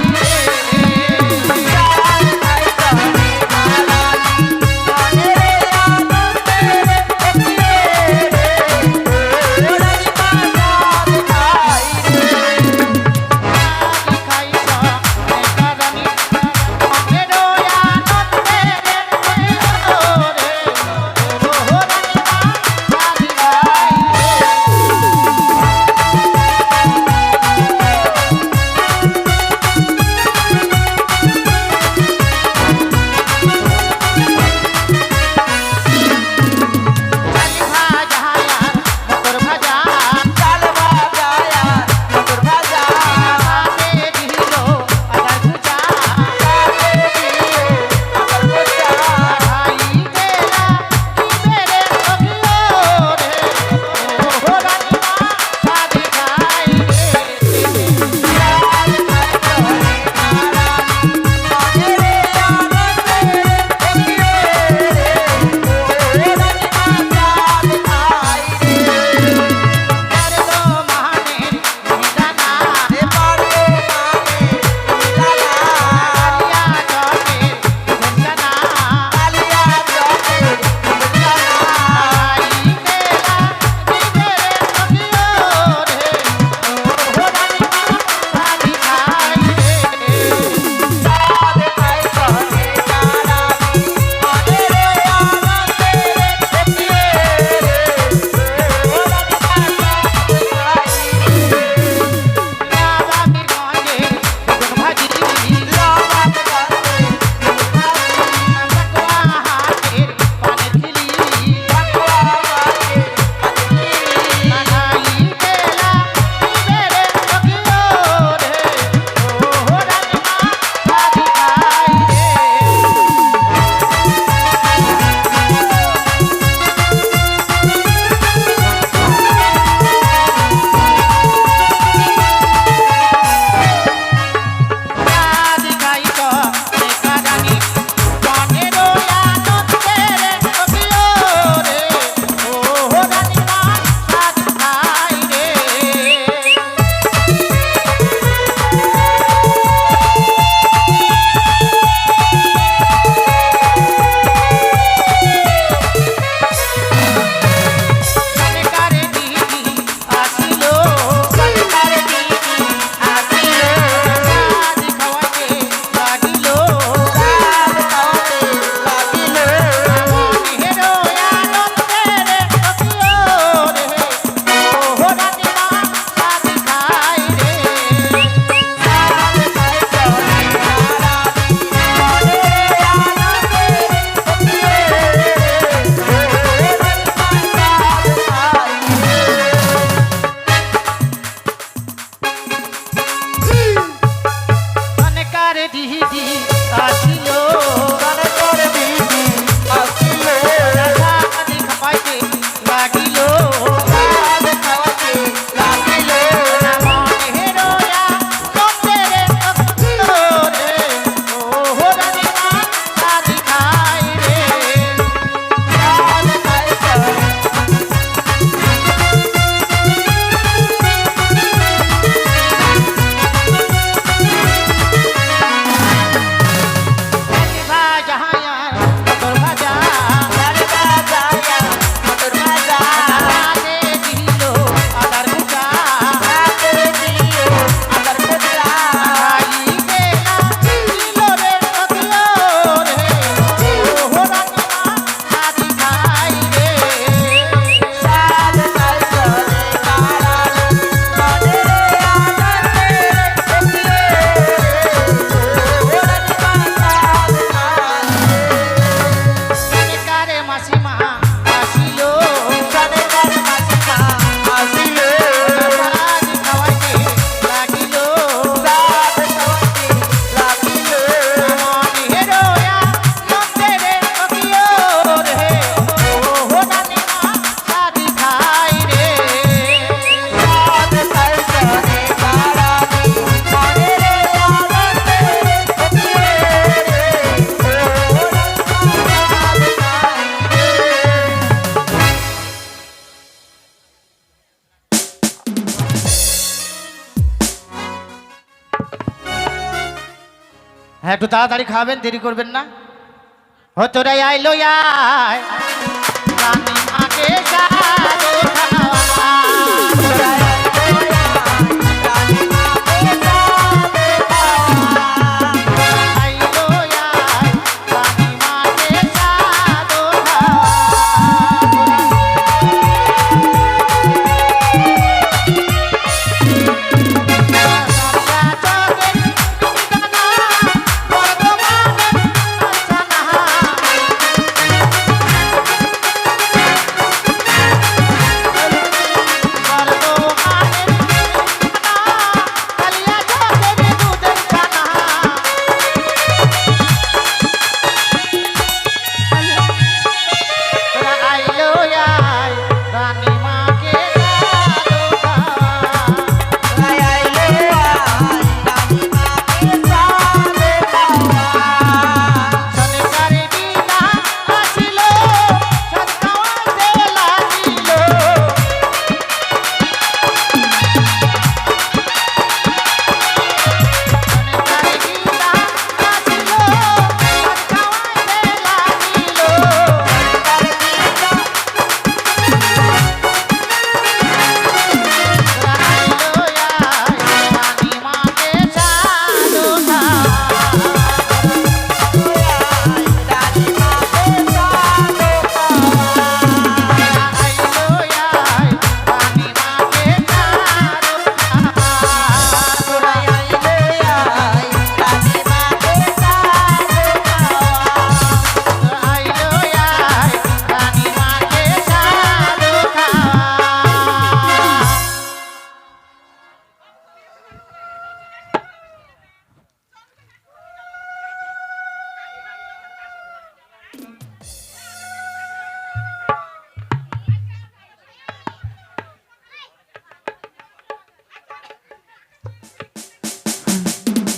হ্যাঁ একটু তাড়াতাড়ি খাবেন, দেরি করবেন না। ও তোরাই আইলো আয় রানী মাকে সাধু খাওয়া।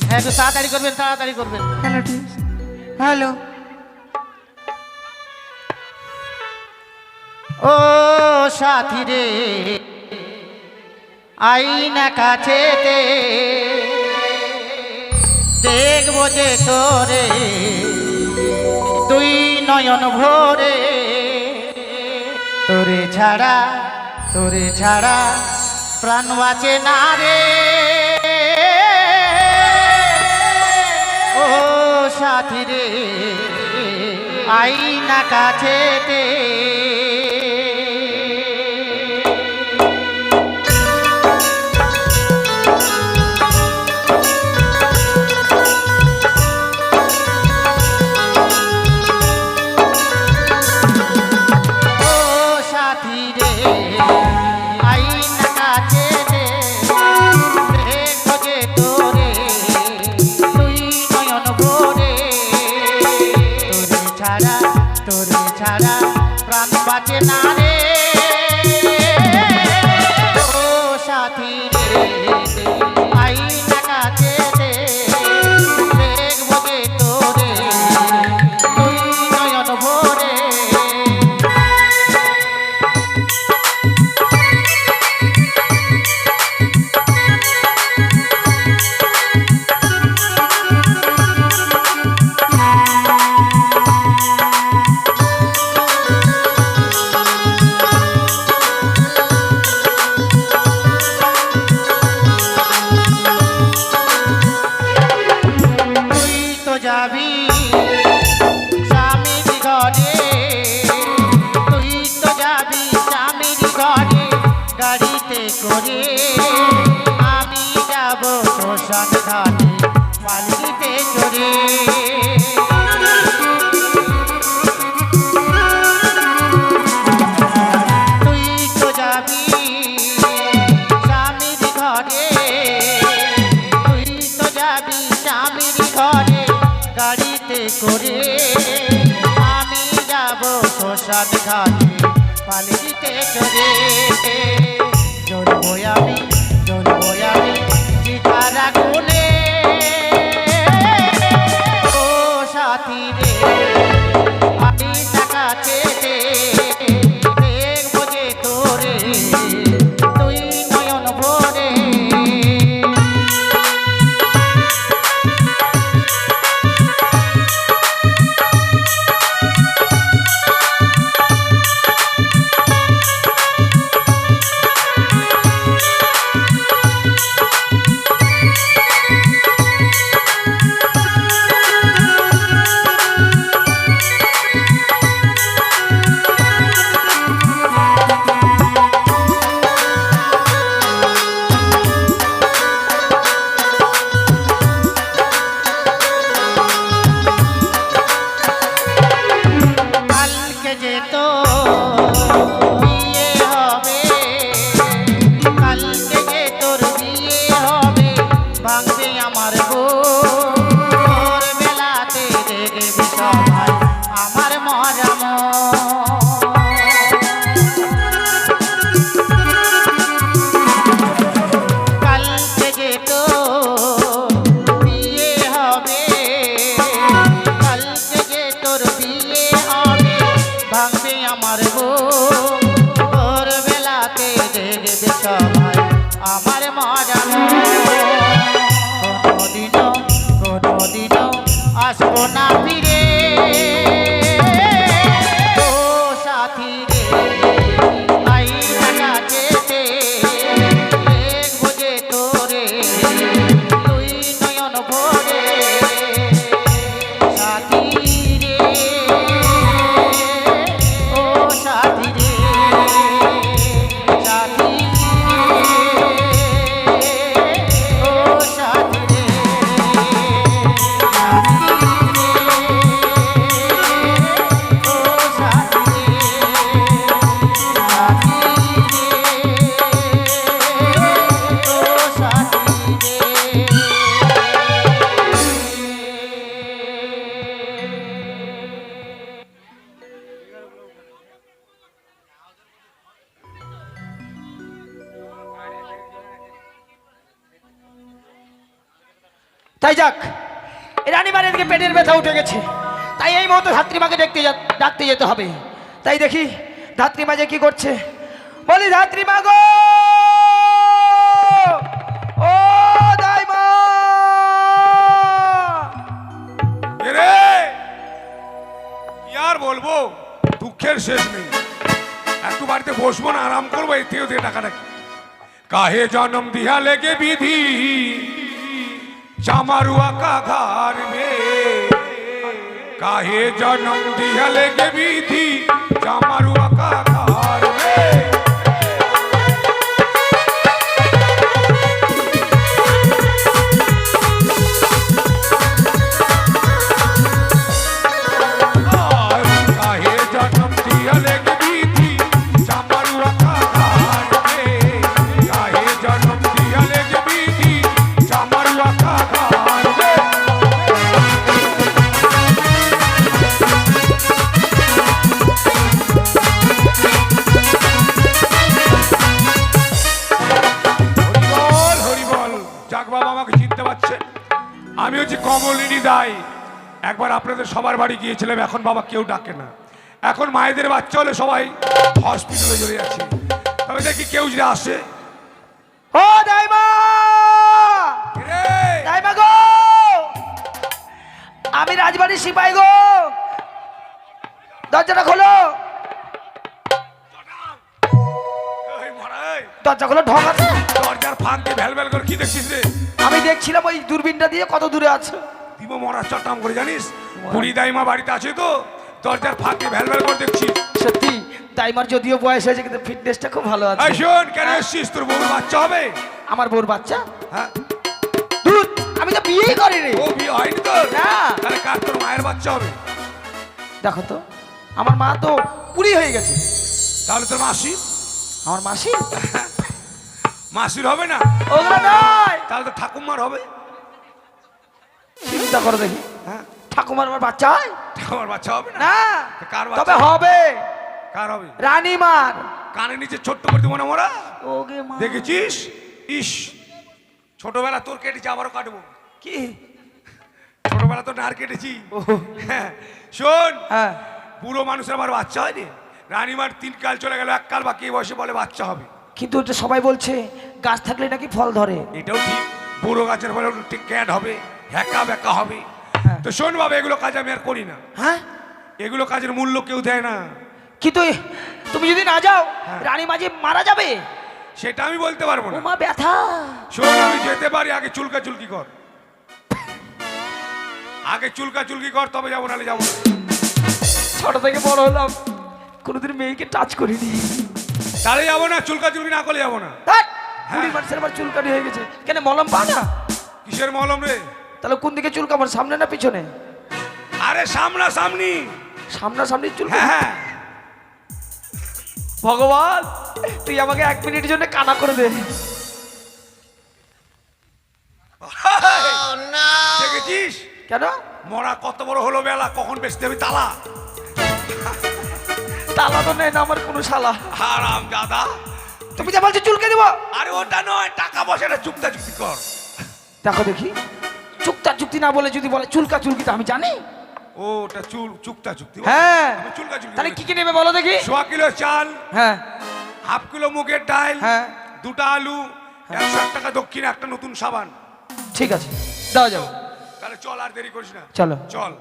হ্যাঁ একটু তাড়াতাড়ি করবেন, তাড়াতাড়ি করবেন।
হ্যালো ঠিক হ্যালো।
ও সাথী রে আইনা কাছেতে দেখবো যে তোরে তুই নয়ন ভরে, তোরে ছাড়া প্রাণ বাঁচে না রে। ও সাথী রে আইনা কাছেতে প্রাণ বাঁচে না রে। ও সাথী রে আইনা কাছে দে দেখবো যে তোরে তুই নয়ন ভরে। যাবি স্বামীর ঘরে, তুই তো যাবি স্বামীর ঘরে গাড়িতে করে, আমি যাব শ্মশান ঘাটে পালকিতে চড়ে। তুই তো যাবি স্বামীর ঘরে, তুই তো যাবি স্বামীর ঘরে গাড়িতে করে, আমি যাব শ্মশান ঘাটে পালকিতে চড়ে। জ্বলবো আমি চিতার আগুনে। ও সাথী রে আইনা কাছে দে দেখবো যে তোরে তুই নয়ন ভরে। কালকে যে তো বিয়ে হবে, কালকে যে তোর বিয়ে হবে, ভাঙবে আমার ভোর বেলাতে দেখবি সবাই আমার মজাম। কালকে যে তো বিয়ে হবে, কালকে যে তোর বিয়ে হবে, ভাঙবে আমার ভোর বেলাতে দেখবে সবাই আমার মজাম। কোনোদিনও আসবো না ফিরে ও সাথী রে, আই কাছেতে দেখবো যে তোরে তুই নয়ন ভরে সাথী রে, ও সাথী রে, সাথী রে, ও সাথী রে,
তাই যাক, রানীমার এদিকে পেটের ব্যথা উঠে গেছে, তাই এই মুহূর্তে ধাত্রীমাকে ডাকতে যেতে হবে। তাই দেখি ধাত্রীমা যে কি করছে। বলি ধাত্রীমা গো, ও দাইমা,
রে কি আর বলবো, দুঃখের শেষ নেই। একটু বাড়িতে বসবো না, আরাম করবো, এই থেকে টাকাটা কাহে জন্ম দিহা লেগে বিধি चामरुआ का घर में, काहे जन्म दिया लेके विधि चामरुआ का घर में। काहे जन्म दिया लेके विधि चामरुआ का घर में, काहे जन्म दिया लेके विधि चामरुआ का আমি হচ্ছে কমলিনী দাই। একবার আপনাদের সবার বাড়ি গিয়েছিলাম, এখন বাবা কেউ ডাকে না। এখন মায়েদের বাচ্চা হলে সবাই হসপিটালে চলে যাচ্ছে। তবে দেখি কেউ যদি আসে,
ও দাইমা, দাইমা গো, আমি রাজবাড়ির সিপাই গো, দরজাটা খোলো, দরজা খোলো, ঢোকা।
দরজার ফাঁক দিয়ে ভ্যাল ভ্যাল করে কি দেখছিস রে?
আমি দেখছিলাম ওই দূরবীনটা দিয়ে কত দূরে আছে।
দিব মরা চটাম করে, জানিস বুড়ি দাইমা বাড়িতে আছে তো, দরজার ফাঁক দিয়ে ভ্যাল ভ্যাল করে দেখছি।
সত্যি দাইমার যদিও বয়স হয়েছে, কিন্তু ফিটনেসটা খুব ভালো আছে।
এই শোন, কেন এসছিস? তোর বউর বাচ্চা হবে?
আমার বউর বাচ্চা?
হ্যাঁ।
দুধ, আমি তো বিয়েই করিনি।
ও বিয়ে হয়নি তো?
না।
তাহলে কার তোর মায়ের বাচ্চা হবে?
দেখো তো, আমার মা তো পুরি হয়ে গেছে।
তাহলে তোর মাসি?
আমার মাসি?
মাসির হবে না?
ওগুলো নয়।
তাহলে তো ঠাকুমার হবে।
চিন্তা করো দেখি,
হ্যাঁ,
ঠাকুমার আমার বাচ্চা হয়?
ঠাকুমার বাচ্চা হবে না?
না।
কার
তবে
বাচ্চা
হবে।
কার হবে?
রানীমার।
কানের নিচে ছোট্ট করে দিব না মোরা?
ওগে মা,
দেখেছিস? ইস, ছোটবেলা তোর কেটেছি, আবারও কাটবো।
কি
ছোটবেলা তো নার কেটেছি।
ও
হ্যাঁ, শোন,
হ্যাঁ,
বুড়ো মানুষের আবার বাচ্চা হয়নি। রানীমার 3 কাল চলে গেল, 1 কাল বাকি, বসে বলে বাচ্চা হবে।
কিন্তু ওটা সবাই বলছে গাছ থাকলে নাকি ফল ধরে।
এটাও ঠিক, বুড়ো গাছের ফলে ঠিক ক্যাট হবে, হ্যাকা ব্যাকা হবে।
হ্যাঁ।
তো শোন বাবা, এগুলো কাজ আমি আর করি না।
হ্যাঁ,
এগুলো কাজের মূল্য কেউ দেয় না।
কিন্তু তুমি যদি না যাও
হ্যাঁ।
রানী মাঝি মারা যাবে।
সেটা আমি বলতে পারবো না।
ওমা ব্যথা।
শোন, আমি যেতে পারি, আগে চুলকা চুলকি কর, আগে চুলকা চুলকি কর, তবে যাবো, নাহলে যাবো না।
ছোট থেকে বড় হলাম, কোনোদিন মেয়েকে টাচ করিনি।
তাহলে যাবো না, চুলকা চুলকি না করলে যাবো না।
বুড়ি মানুষের আবার চুলকানি হয়ে গেছে, কেন মলম পাও না?
কিসের মলম রে?
তাহলে কোন দিকে চুলকাবার, সামনে না পিছনে?
আরে সামনা সামনি।
সামনা সামনি চুল?
হ্যাঁ হ্যাঁ,
ভগবান তুই আমাকে 1 মিনিটের জন্য কানা করে দে।
দেখেছিস
কেন?
মরা কত বড় হলো বেলা, কখন বেচতে হবে তালা।
তালা তো নেই না আমার কোনো শালা।
হারাম দাদা,
তুমি যা বলছো চুলকে দেবো।
আরে ওটা নয়, টাকা পয়সাটা চুক্তা চুক্তি কর।
দেখো দেখি, চুক্তা চুক্তি না বলে যদি বলে চুলকা চুলকি তো আমি জানি।
ও ওটা চুক্তা চুক্তি।
হ্যাঁ
আমি চুলকা চুক্তি।
তাহলে কি কি নেবে বলো দেখি।
100 কিলো চাল,
হ্যাঁ
1/2 কিলো মুগের ডাল,
হ্যাঁ
2টা আলু, 160 টাকা দক্ষিণে, একটা নতুন সাবান।
ঠিক আছে দাও যাও।
তাহলে চল, আর দেরি করিস না,
চলো।
চল।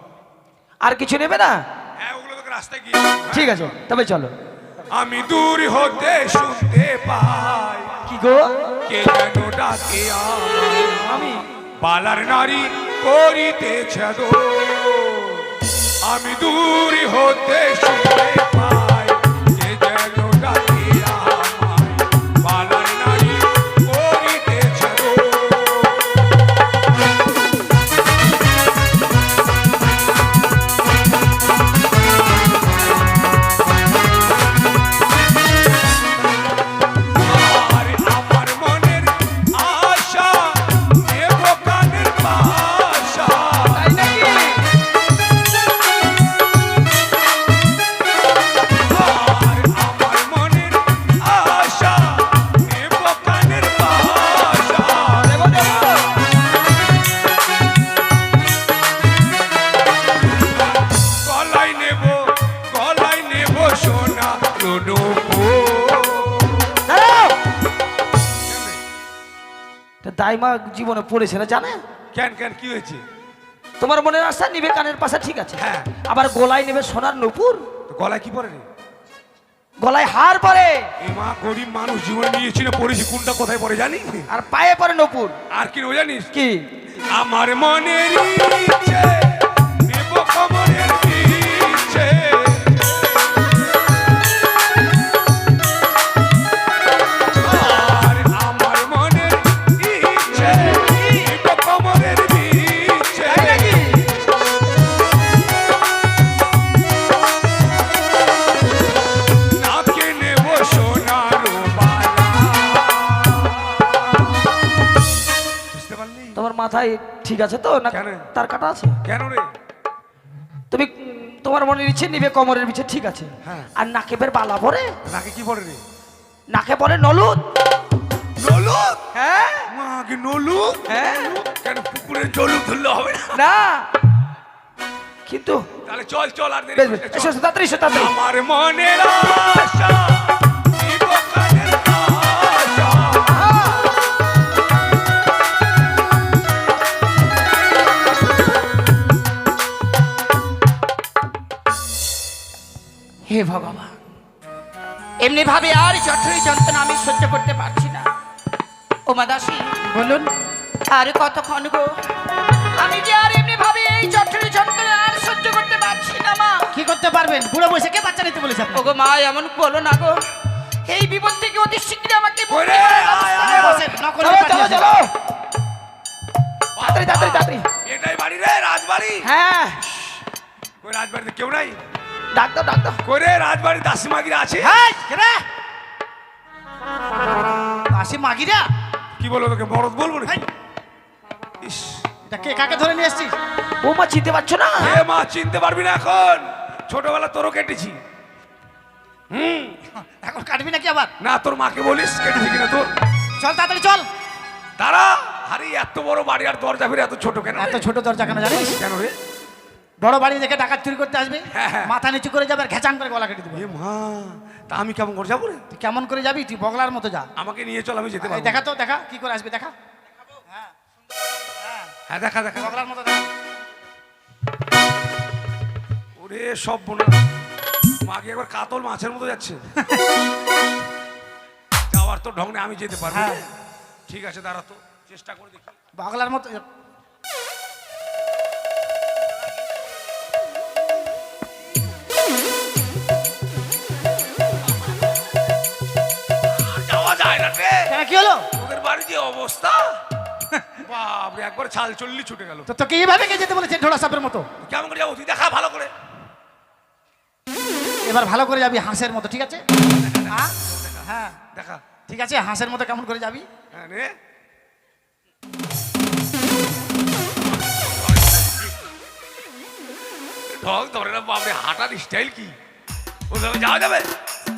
আর কিছু নেবে না?
হ্যাঁ ওগুলো তোকে রাস্তায় গিয়ে।
ঠিক আছে তবে চলো।
আমি দূর হতে শুনতে পাই
কি গো?
কে যেন ডাকে আমায়,
আমি
বালার নারী করিতেছে দো। আমি দূর হতে শুনতে পাই কে যেন ডাকে আমায়, বালার নারী করিতেছে দো। আর আমার মনের আশা দেব কানের পাশা।
তাই নাকি?
আর আমার মনের আশা দেব কানের পাশা।
দেবো দেবো।
গলায় নেব সোনা রূপো।
দাঁড়াও। তা দাইমা জীবনে পড়েছে না জানে?
কেন কেন কি হয়েছে?
তোমার মনের আশা নিবে কানের পাশা, ঠিক আছে।
হ্যাঁ।
আবার গলায় নেবে সোনার নূপুর,
তো গলায় কি পরে রে?
গলায় হার পরে,
এ মা, গরিব মানুষ জীবনে নিয়েছি না, পড়েছি, কোনটা কোথায় পড়ে জানি?
আর পায়ে পরে নূপুর।
আর কি নেবো জানিস?
কি?
আমার মনের ইচ্ছে নেব কমরের ইচ্ছে। আর আমার মনের ইচ্ছে নেব কমরের ইচ্ছে।
তাই নাকি?
নাকে নেব সোনার বালা। বুঝতে পারলি?
তোমার মাথায় ঠিক আছে তো না?
কেন?
তার কাটা আছে?
কেন রে?
তুমি তোমার মনের ইচ্ছে নিবে কমরের পিছে, ঠিক আছে।
হ্যাঁ।
আর নাকে বের বালা পরে,
নাকে কি পড়ে রে?
নাকে পরে নলুদ।
নলুক?
হ্যাঁ
মাকে নলুক?
হ্যাঁ।
কেন পুকুরের জলুক ধরলে হবে না?
না কিন্তু
তাহলে চল চল, আর দেরি
বেশ
করিস
বেশ,
না,
এসো
চল।
এসো, তাড়াতাড়ি এসো, তাড়াতাড়ি।
আমার মনের আশা জীবনের আশা।
হে ভগবান, এমনি ভাবে আর জঠরি যন্ত্রণা আমি সহ্য করতে পারছি না। ও মা দাসী, বলুন আর কতক্ষণ গো? আমি যে আর এমনি ভাবে এই জঠরি যন্ত্রণা আর সহ্য করতে পারছি না মা।
কি করতে পারবেন? বুড়ো বসে কে বাচ্চা নিতে বলেছে আপনাকে?
ওগো মা, এমন বলো না গো। এই বিপদ থেকে অতি শীঘ্রই আমাকে মুক্তি
ওরে,
করে দাও।
আয়, আয়, আয়।
বসেন, নকল
চলো
ব্যাপার
চলো
নিয়ে
চলো,
আসেন।
তাড়াতাড়ি তাড়াতাড়ি তাড়াতাড়ি।
এটাই বাড়ি রে, রাজবাড়ি?
হ্যাঁ
ওই রাজবাড়িতে কেউ নাই?
ডাক দাও ডাক দাও।
করে রাজবাড়ি দাসী মাগিরা আছে?
এই, কে রে? আসি মাগিরা?
কি বলবো তোকে, মরদ বলবো না?
এই।
ইস,
এটা কে, কাকে ধরে নিয়ে এসছিস?
ও মা চিনতে পারছো না?
এ মা, চিনতে পারবি না এখন, ছোটবেলা তোরও কেটেছি।
এখন কাটবি নাকি আবার?
না, তোর মাকে বলিস কেটেছি কিনা তোর।
চল তাড়াতাড়ি চল।
তারা, আরে এত বড় বাড়ি আর দরজা ফিরে এত ছোট কেন?
এত ছোট দরজা কেন জানিস?
কেন রে?
বড় বাড়ি দেখে ডাকাত চুরি করতে আসবে,
হ্যাঁ, হ্যাঁ।
মাথা নিচু করে যাবে আর ঘেচাং করে গলা কেটে দেবে।
এ মা, তা আমি কেমন করে যাবো রে?
তুই কেমন করে যাবি? তুই বগলার মতো যা।
আমাকে নিয়ে চল, আমি যেতে
এই
পারবো।
দেখা তো, দেখা কি করে আসবে, দেখা
হ্যাঁ, দেখা দেখা।
বগলার মতো দেখা।
ওরে সব বোনা, মাকে একবার কাতল মাছের মতো যাচ্ছে। যাওয়ার তো ঢং নেই, আমি যেতে পারবো।
হ্যাঁ।
ঠিক আছে, দাঁড়া তো, চেষ্টা করে দেখি।
বগলার মতো।
যাওয়া যায় না রে।
কেন, কি হলো?
ওদের বাড়ির যে অবস্থা, বাপরে, একবার ছাল চল্লি ছুটে গেল।
তো তোকে এইভাবে কে যেতে বলেছে ঢোড়া সাপের মতো?
কেমন করে যাবো তুই দেখা ভালো করে।
এবার ভালো করে যাবি হাঁসের মতো, ঠিক আছে?
হ্যাঁ? হ্যাঁ
দেখা
ঠিক আছে হাঁসের মতো কেমন করে যাবি
হ্যাঁ রে ঢং ধরে না বাপরে হাঁটার স্টাইল কি ওখানে যাওয়া যাবে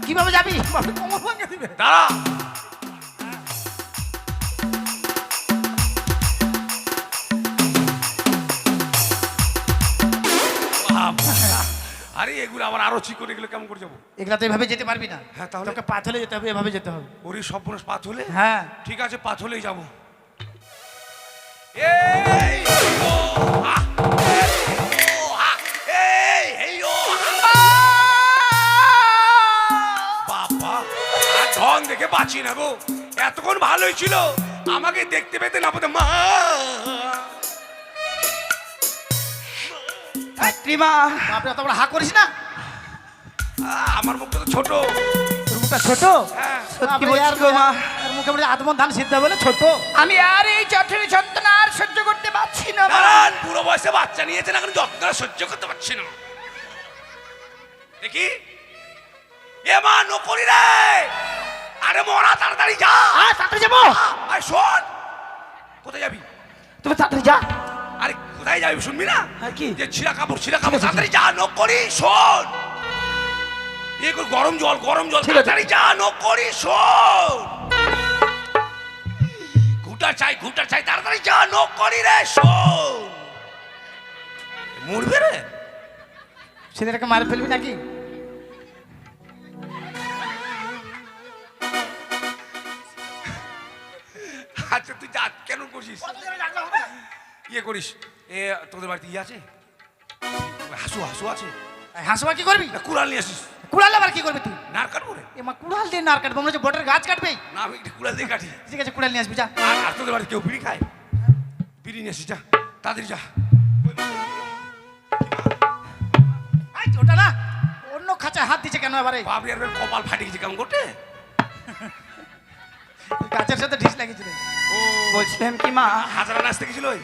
কিভাবে যাবি বাপরে, কোমর ভাঙে দিবে
দাঁড়া আরে এগুলো আবার আরো চিকন এগুলো কেমন করে যাবো
এগুলা তো এভাবে যেতে পারবি না
হ্যাঁ, তাহলে?
তোকে পাথলে যেতে হবে এভাবে যেতে হবে
ওরে সব পাথ হলে
হ্যাঁ
ঠিক আছে পাথ হলেই যাবো এই ও, আহ, এই, ও, আহ, এই, ও, বাবা আর ঢং দেখে বাঁচি না গো এতক্ষণ ভালোই ছিল আমাকে দেখতে পেতে না পেতে মা
ছাত্রীমা
বাপরে অত বড় হা করিস না
আমার মুখটা তো ছোট
তোর মুখটা ছোট
হ্যাঁ
সত্যি
বাপরে,
বলছি গো মা
আর মুখে বলে আদমন ধান সিদ্ধ বলে ছোট
আমি আর এই জঠরের যন্ত্রণা আর সহ্য করতে পারছি না মা।
দাঁড়ান বুড়ো বয়সে বাচ্চা নিয়েছেন এখন যত্ন সহ্য করতে পারছি না দেখি এ মা নকরি রে আরে মরা তাড়াতাড়ি যা
তাড়াতাড়ি যাবো
আয় শোন কোথায় যাবি
তুমি তাড়াতাড়ি যা
আরে কোথায় যাবি শুনবি না
হ্যাঁ, কি?
যে ছিঁড়া কাপড় তাড়াতাড়ি যা নকরি শোন এ গরম জল তাড়াতাড়ি যা নকরি শোন ঘুটার চাই তাড়াতাড়ি যা নকরি রে শোন মরবে রে
ছেলেটাকে মারে ফেলবি নাকি
আচ্ছা তুই যা কেন করছিস ইয়ে করিস এ তোদের বাড়িতে ইয়ে আছে হাসু আছে
হাঁসবা কি করবি
না কুড়াল নিয়ে আসিস
কুড়াল আবার কি করবি তুই
নার কাটবো রে
এমা কুড়াল দিয়ে নার কাটবো মনে হচ্ছে বটের গাছ কাটবে
না আমি একটু কুড়াল দিয়ে কাটি
ঠিক আছে কুড়াল নিয়ে আসবি যা
আর তোদের বাড়িতে কেউ বিড়ি খায় বিড়ি নিয়ে আসিস যা তাড়াতাড়ি যা
আই, ওটা না অন্য খাঁচায় হাত দিচ্ছে কেন এবারে
বাবরি আর কপাল ফাটে গেছে কেমন করতে
গাছের সাথে ঢিস লাগিয়েছিল
ও
বলছিলাম কি মা
হাজারা নাচতে গেছিল ওই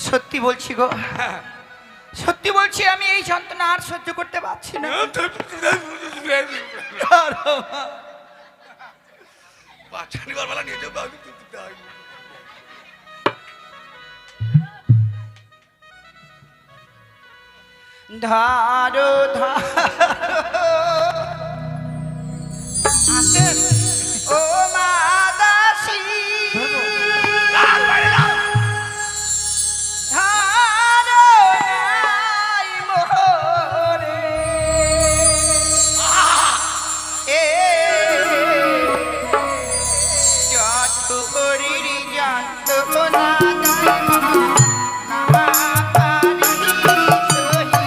সত্যি বলছি গো
হ্যাঁ।
সত্যি বলছি আমি এই যন্ত্রণা আর সহ্য করতে পারছি না
বাচ্চা নিবার বেলা নিয়ে যাবো
ধারো ও মা দাসী ধারো নাই মোহরে এ যতরির যন্ত্রণা দাই মা না পারি সহিতে।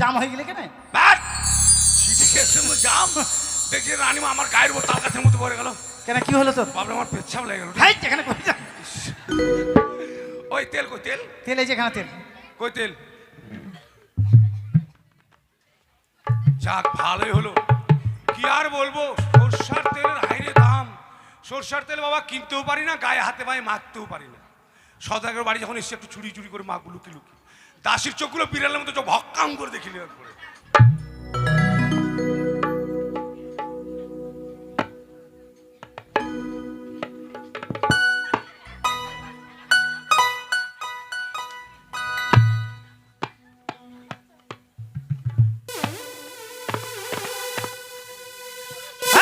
জাম হয়ে গেলে কেন?
ব্যাস শীতে গেছে জাম দেখছি রানীমা আমার গায়ের উপর তাল গাছের মতো পড়ে গেল।
কেন কি হলো তোর?
বাবরে আমার পেচ্ছাপ লেগে গেল।
ভাই এখানে কই যা?
ওই তেল কই তেল
তেল এই যে এখানে তেল।
কই তেল? যাক ভালোই হলো। কি আর বলবো, সরষার তেলের হাইরে দাম। সরষার তেল বাবা কিনতেও পারি না, গায়ে হাতে পায়ে মাখতেও পারি না। সদাগর বাড়ি যখন এসে একটু চুরি চুরি করে মাখবো লুকি লুকি, দাসির চোখগুলো বিড়ালের মতো ভক্কাম করে দেখিলি একবারে।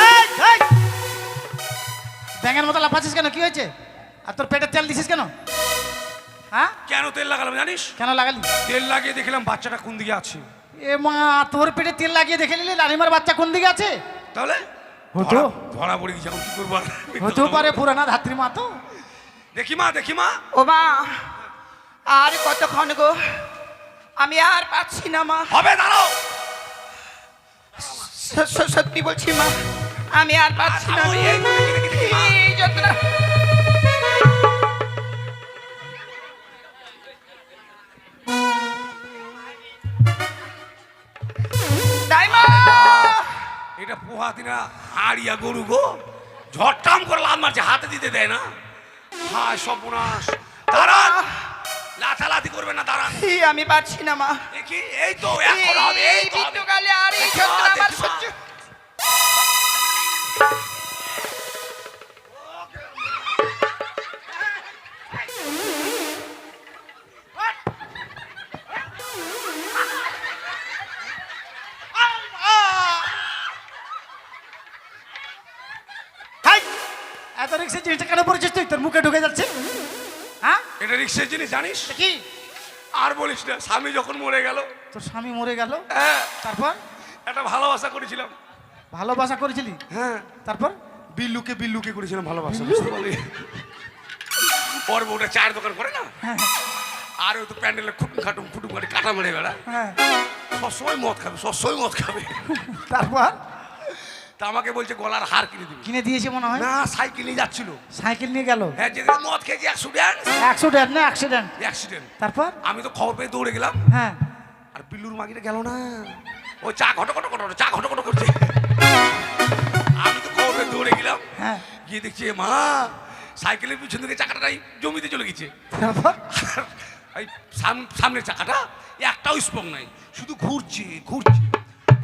এই, এই! ব্যাঙের মতো লাফাচ্ছিস কেন? কি হয়েছে? আর তোর পেটে তেল দিছিস কেন? হ্যাঁ,
কেন তেল লাগালাম জানিস?
কেন লাগালি?
তেল লাগিয়ে দেখলাম বাচ্চাটা কোন দিকে আছে।
এ মা, তোর পেটে তেল লাগিয়ে দেখে নিলি রানিমার বাচ্চা কোন দিকে আছে?
তাহলে
হতো।
ধরা পড়ে গেছে, এখন কি করবো আর?
হতেও পারে পুরানা ধাত্রী মা তো।
দেখি মা দেখি মা।
ও মা, আর কতক্ষণ গো? আমি আর পাচ্ছি না মা।
হবে দাঁড়াও।
সত্যি বলছি মা, আমি আর পাচ্ছি না।
থামো, এই দেখি, দেখি, দেখি, মা।
এই যন্ত্রণা। দাইমা!
এটা পোহাতি না হাড়িয়া গরু গো, ঝটটাম করে লাভ মারছে, হাতে দিতে দেয় না। হায় সর্বনাশ, দাঁড়ান, লাথালাথি করবে না, দাঁড়ান।
এই আমি পাচ্ছি না মা।
দেখি এই তো এখন হবে, এই তো হবে।
মৃত্যুকালে আর এই
দেখি,
যন্ত্রণা
দেখি,
আমার
মা।
সহ্য।
হাই! এত রিক্সের জিনিসটা কেন পড়েছিস তুই? তোর মুখে ঢুকে যাচ্ছে। হ্যাঁ,
এটা রিক্সের জিনিস জানিস?
এটা কি?
আর বলিস না, স্বামী যখন মরে গেল,
তোর স্বামী মরে গেল,
হ্যাঁ,
তারপর?
একটা ভালোবাসা করেছিলাম।
ভালোবাসা করেছিলি,
হ্যাঁ,
তারপর?
বিল্লুকে বিল্লুকে করেছিলাম ভালোবাসা, বুঝতে পারলি? ওর বউটা চায়ের দোকান করে না,
হ্যাঁ,
আর ও তো প্যান্ডেলে খুটুম খাটুম খুটুম করে কাটা মেরে বেড়া,
হ্যাঁ,
সবসময় মদ খাবে, সবসময় মদ খাবে।
তারপর?
তা আমাকে বলছে গলার হার কিনে দিবি।
কিনে দিয়েছে মনে হয়।
না, সাইকেল নিয়ে যাচ্ছিল।
সাইকেল নিয়ে গেল।
হ্যাঁ, যেদিন মদ খেয়েছি অ্যাক্সিডেন্ট।
অ্যাক্সিডেন্ট না অ্যাক্সিডেন্ট?
অ্যাক্সিডেন্ট।
তারপর?
আমি তো খবর পেয়ে দৌড়ে গেলাম,
হ্যাঁ,
আর বিল্লুর মাগিটা গেল না, ওই চা ঘটো ঘটো ঘটো চা ঘটো ঘটো করছে। আমি তো খবর পেয়ে দৌড়ে গেলাম,
হ্যাঁ,
গিয়ে দেখছি এ মা সাইকেলের পিছন থেকে চাকাটাই জমিতে চলে গেছে।
তারপর?
এই সামনের চাকাটা একটাও স্পং নাই, শুধু ঘুরছে ঘুরছে।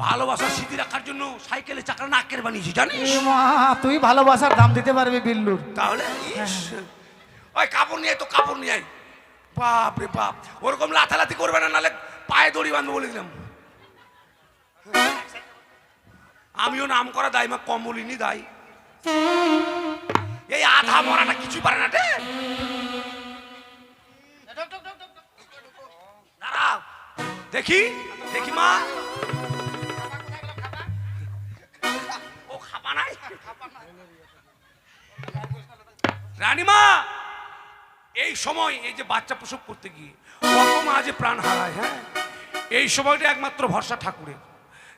ভালোবাসার স্মৃতি রাখার জন্য সাইকেলের চাকাটা নাকের বানিয়েছি জানিস?
এ মা, তুই ভালোবাসার দাম দিতে পারবি বিল্লুর।
তাহলে ইস, ওই কাপড় নিয়ে আয় তো, কাপড় নিয়ে আয়। বাপ রে বাপ, ওরকম লাথালাথি করবে না, নাহলে পায়ে দড়ি বাঁধবো বলে দিলাম। আমিও নাম করা দাইমা কমলিনী দাই। এই আধা মরাটা কিছু পারে না রে। দাঁড়াও, দেখি দেখি মা, ও খাপা নাই। রানীমা, এই সময় এই যে বাচ্চা প্রসব করতে গিয়ে কত মা যে প্রাণ হারায়, হ্যাঁ, এই সময়টা একমাত্র ভরসা ঠাকুরের।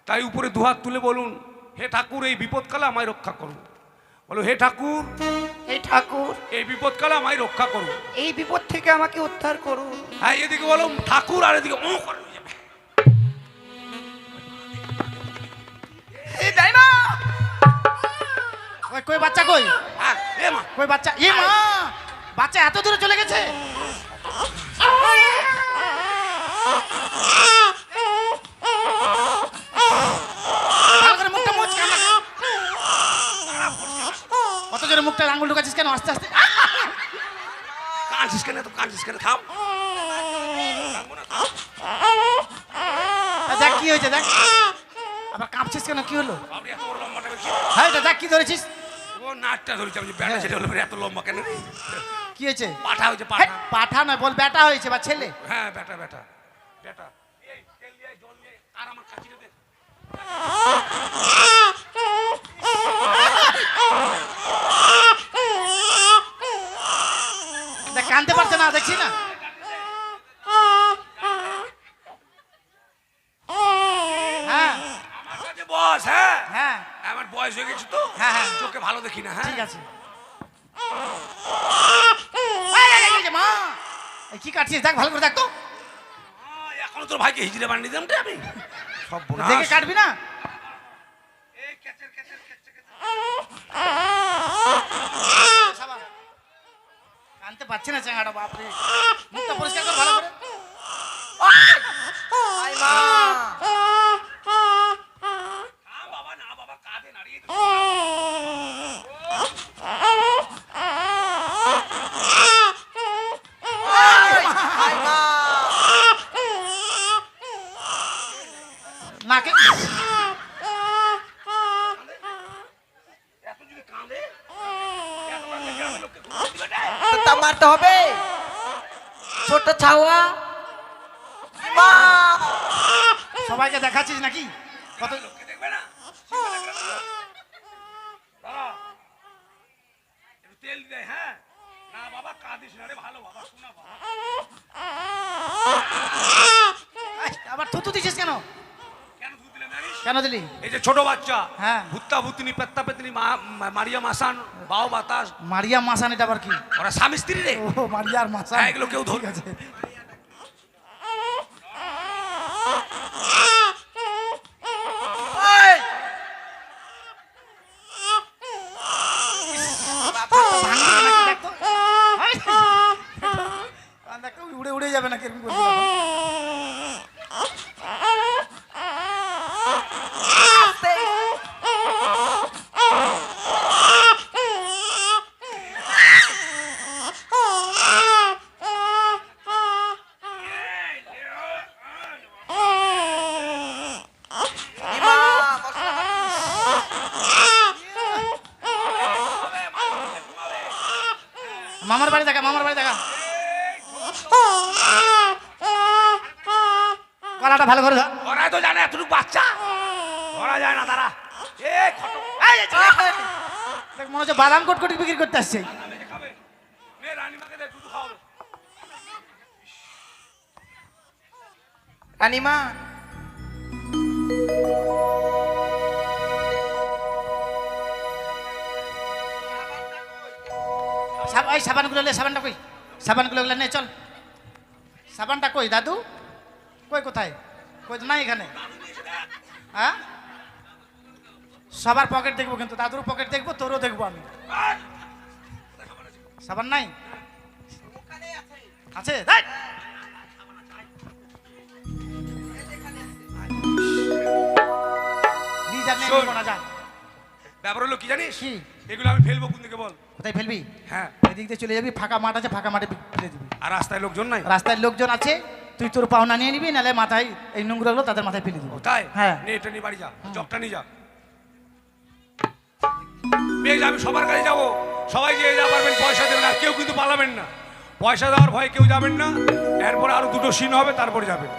তাই উপরে দুহাত তুলে বলুন, হে ঠাকুর এই বিপদকালে আমায় রক্ষা করুন। বলো, হে ঠাকুর
এই ঠাকুর,
এই বিপদকালে আমায় রক্ষা করুন।
এই বিপদ থেকে আমাকে উদ্ধার করুন।
হ্যাঁ, এদিকে বলো ঠাকুর, আর এদিকে ও করে নিয়ে যাবে।
এই দাইমা!
ওই কই বাচ্চা কই?
হ্যাঁ, এ মা,
কই বাচ্চা? এ মা, বাচ্চা এত দূরে চলে গেছে। ভালো করে মুখটা মুছ, কান্না কর। কত জোরে মুখটা আঙুল ঢুকাচ্ছিস কেন? আস্তে আস্তে।
কাঁদছিস কেন, তো কাঁদছিস কেন? থাম।
দেখ কি হয়েছে, দেখ আবার কাঁপছিস কেন? কি হলো?
বাবরে, এত বড় লম্বাটা হয়েছে।
হ্যাঁ, দেখ কি ধরেছিস।
ও নাটটা ধরেছে, আমি ব্যাটা সেটা হলো এত লম্বা কেন?
কি হয়েছে?
পাঠা হয়েছে,
হেই,
পাঠা।
পাঠা নয়, বল বেটা হয়েছে বা ছেলে।
হ্যাঁ, বেটা বেটা বেটা। এই তেল দিয়ে জল দিয়ে আর আমার কাছে দে।
দেখ কানতে পারছে না, দেখছি না।
বস, হ্যাঁ
হ্যাঁ
আমার বয়স হয়ে গেছে তো,
হ্যাঁ, হ্যাঁ।
চোখে ভালো দেখি না, হ্যাঁ
ঠিক আছে। এই যে মা, এই কি কাটছিস দেখ, ভালো করে দেখ তো।
এখনো তোর ভাইকে হিজড়ে বানিয়ে দিলাম রে আমি, সব
দেখে কাটবি না। সাবান। কানতে পারছি না চেঙ্গাটা, বাপরে। মুখটা পরিষ্কার কর ভালো করে।
আই মা
বাবা না বাবা, কাঁধে নাড়িয়ে
আই মা
নাকে
এত যদি কাঁদে এত কাঁদলে গ্রামের লোককে ঘুম দিবে না।
তা মারতে হবে ছোট ছাওয়া মা
সবাইকে দেখাচ্ছিস নাকি? কত
লোককে দেখবে না, দাঁড়া, একটু তেল দে, হ্যাঁ না বাবা কাঁদিস না রে, ভালো বাবা, শোনা বাবা।
আবার থুতু দিছিস কেন?
কেন দুধ দিলাম জানিস?
কেন দিলি?
এই যে ছোট বাচ্চা,
হ্যাঁ।
ভুত্তা ভুতনি পেত্তা পেতনি মারিয়া মাসান বাও বাতাস,
মারিয়া মাসান, এটা আবার কি?
ওরা স্বামী স্ত্রী রে,
ও মারিয়ার মাসান,
হ্যাঁ, এগুলো কেউ ধর-
ঠিক আছে। ভাঙবি নাকি দেখ তো। হাই! দেখ তো, উড়ে উড়ে যাবে নাকি এরকম করবি তখন।
মা
মামার বাড়ি দেখা, মামার বাড়ি দেখা। গলাটা ভালো করে ধর।
ওরা তো জানে এতটুকু বাচ্চা ধরা যায় না, তারা
দেখ মনে হচ্ছে বাদাম কটকটি বিক্রি করতে আসছে।
খাবে, নে রানীমাকে দে, দুধ খাওয়াবে।
রানীমা
এই সাবানগুলো লে, সাবানটা কই? সাবানগুলো নে, চল। সাবানটা কই দাদু? কই কোথায়? কই তো নাই এখানে। হ্যাঁ, সবার পকেট দেখবো কিন্তু, দাদুর পকেট দেখবো, তোরও দেখবো আমি। সাবান নাই? আছে দেখ। নিয়ে যা,
শোন।
নিয়ে যা।
ব্যাপার হলো কি জানিস,
কি?
এগুলো আমি ফেলবো কোন দিকে বল?
কোথায় ফেলবি?
হ্যাঁ,
এদিক দিয়ে চলে যাবি, ফাঁকা মাঠ আছে, ফাঁকা মাঠে ফেলে দিবি।
আর রাস্তায় লোকজন নাই?
রাস্তায় লোকজন আছে, তুই তোর পাওনা নিয়ে নিবি, নাহলে মাথায় এই নোংরাগুলো তাদের মাথায় ফেলে দিবি।
তাই
হ্যাঁ।
নে এটা নিয়ে বাড়ি যা, জবটা নিয়ে যা। বেশ, আমি সবার কাছে যাবো, সবাই গিয়ে যা পারবেন পয়সা দেবেন, আর কেউ কিন্তু পালাবেন না, পয়সা দেওয়ার ভয়ে কেউ যাবেন না। এরপরে আরো দুটো সিন হবে, তারপরে যাবেন।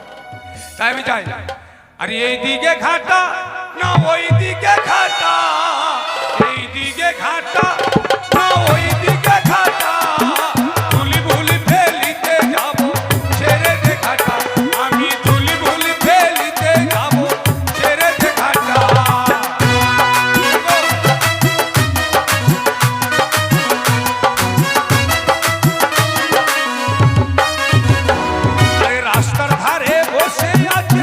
তাই আমি যাই। আর এই দিকে ঘাটা না ওই দিকে ঘাটা, এই দিকে ঘাটা না ওই দিকে ঘাটা, ধুলি ভুলি ফেলিতে যাবো ছেড়ে দে ঘাটা, আমি ধুলি ভুলি ফেলিতে যাবো ছেড়ে দে ঘাটা। আরে রাস্তার ধারে বসে আছে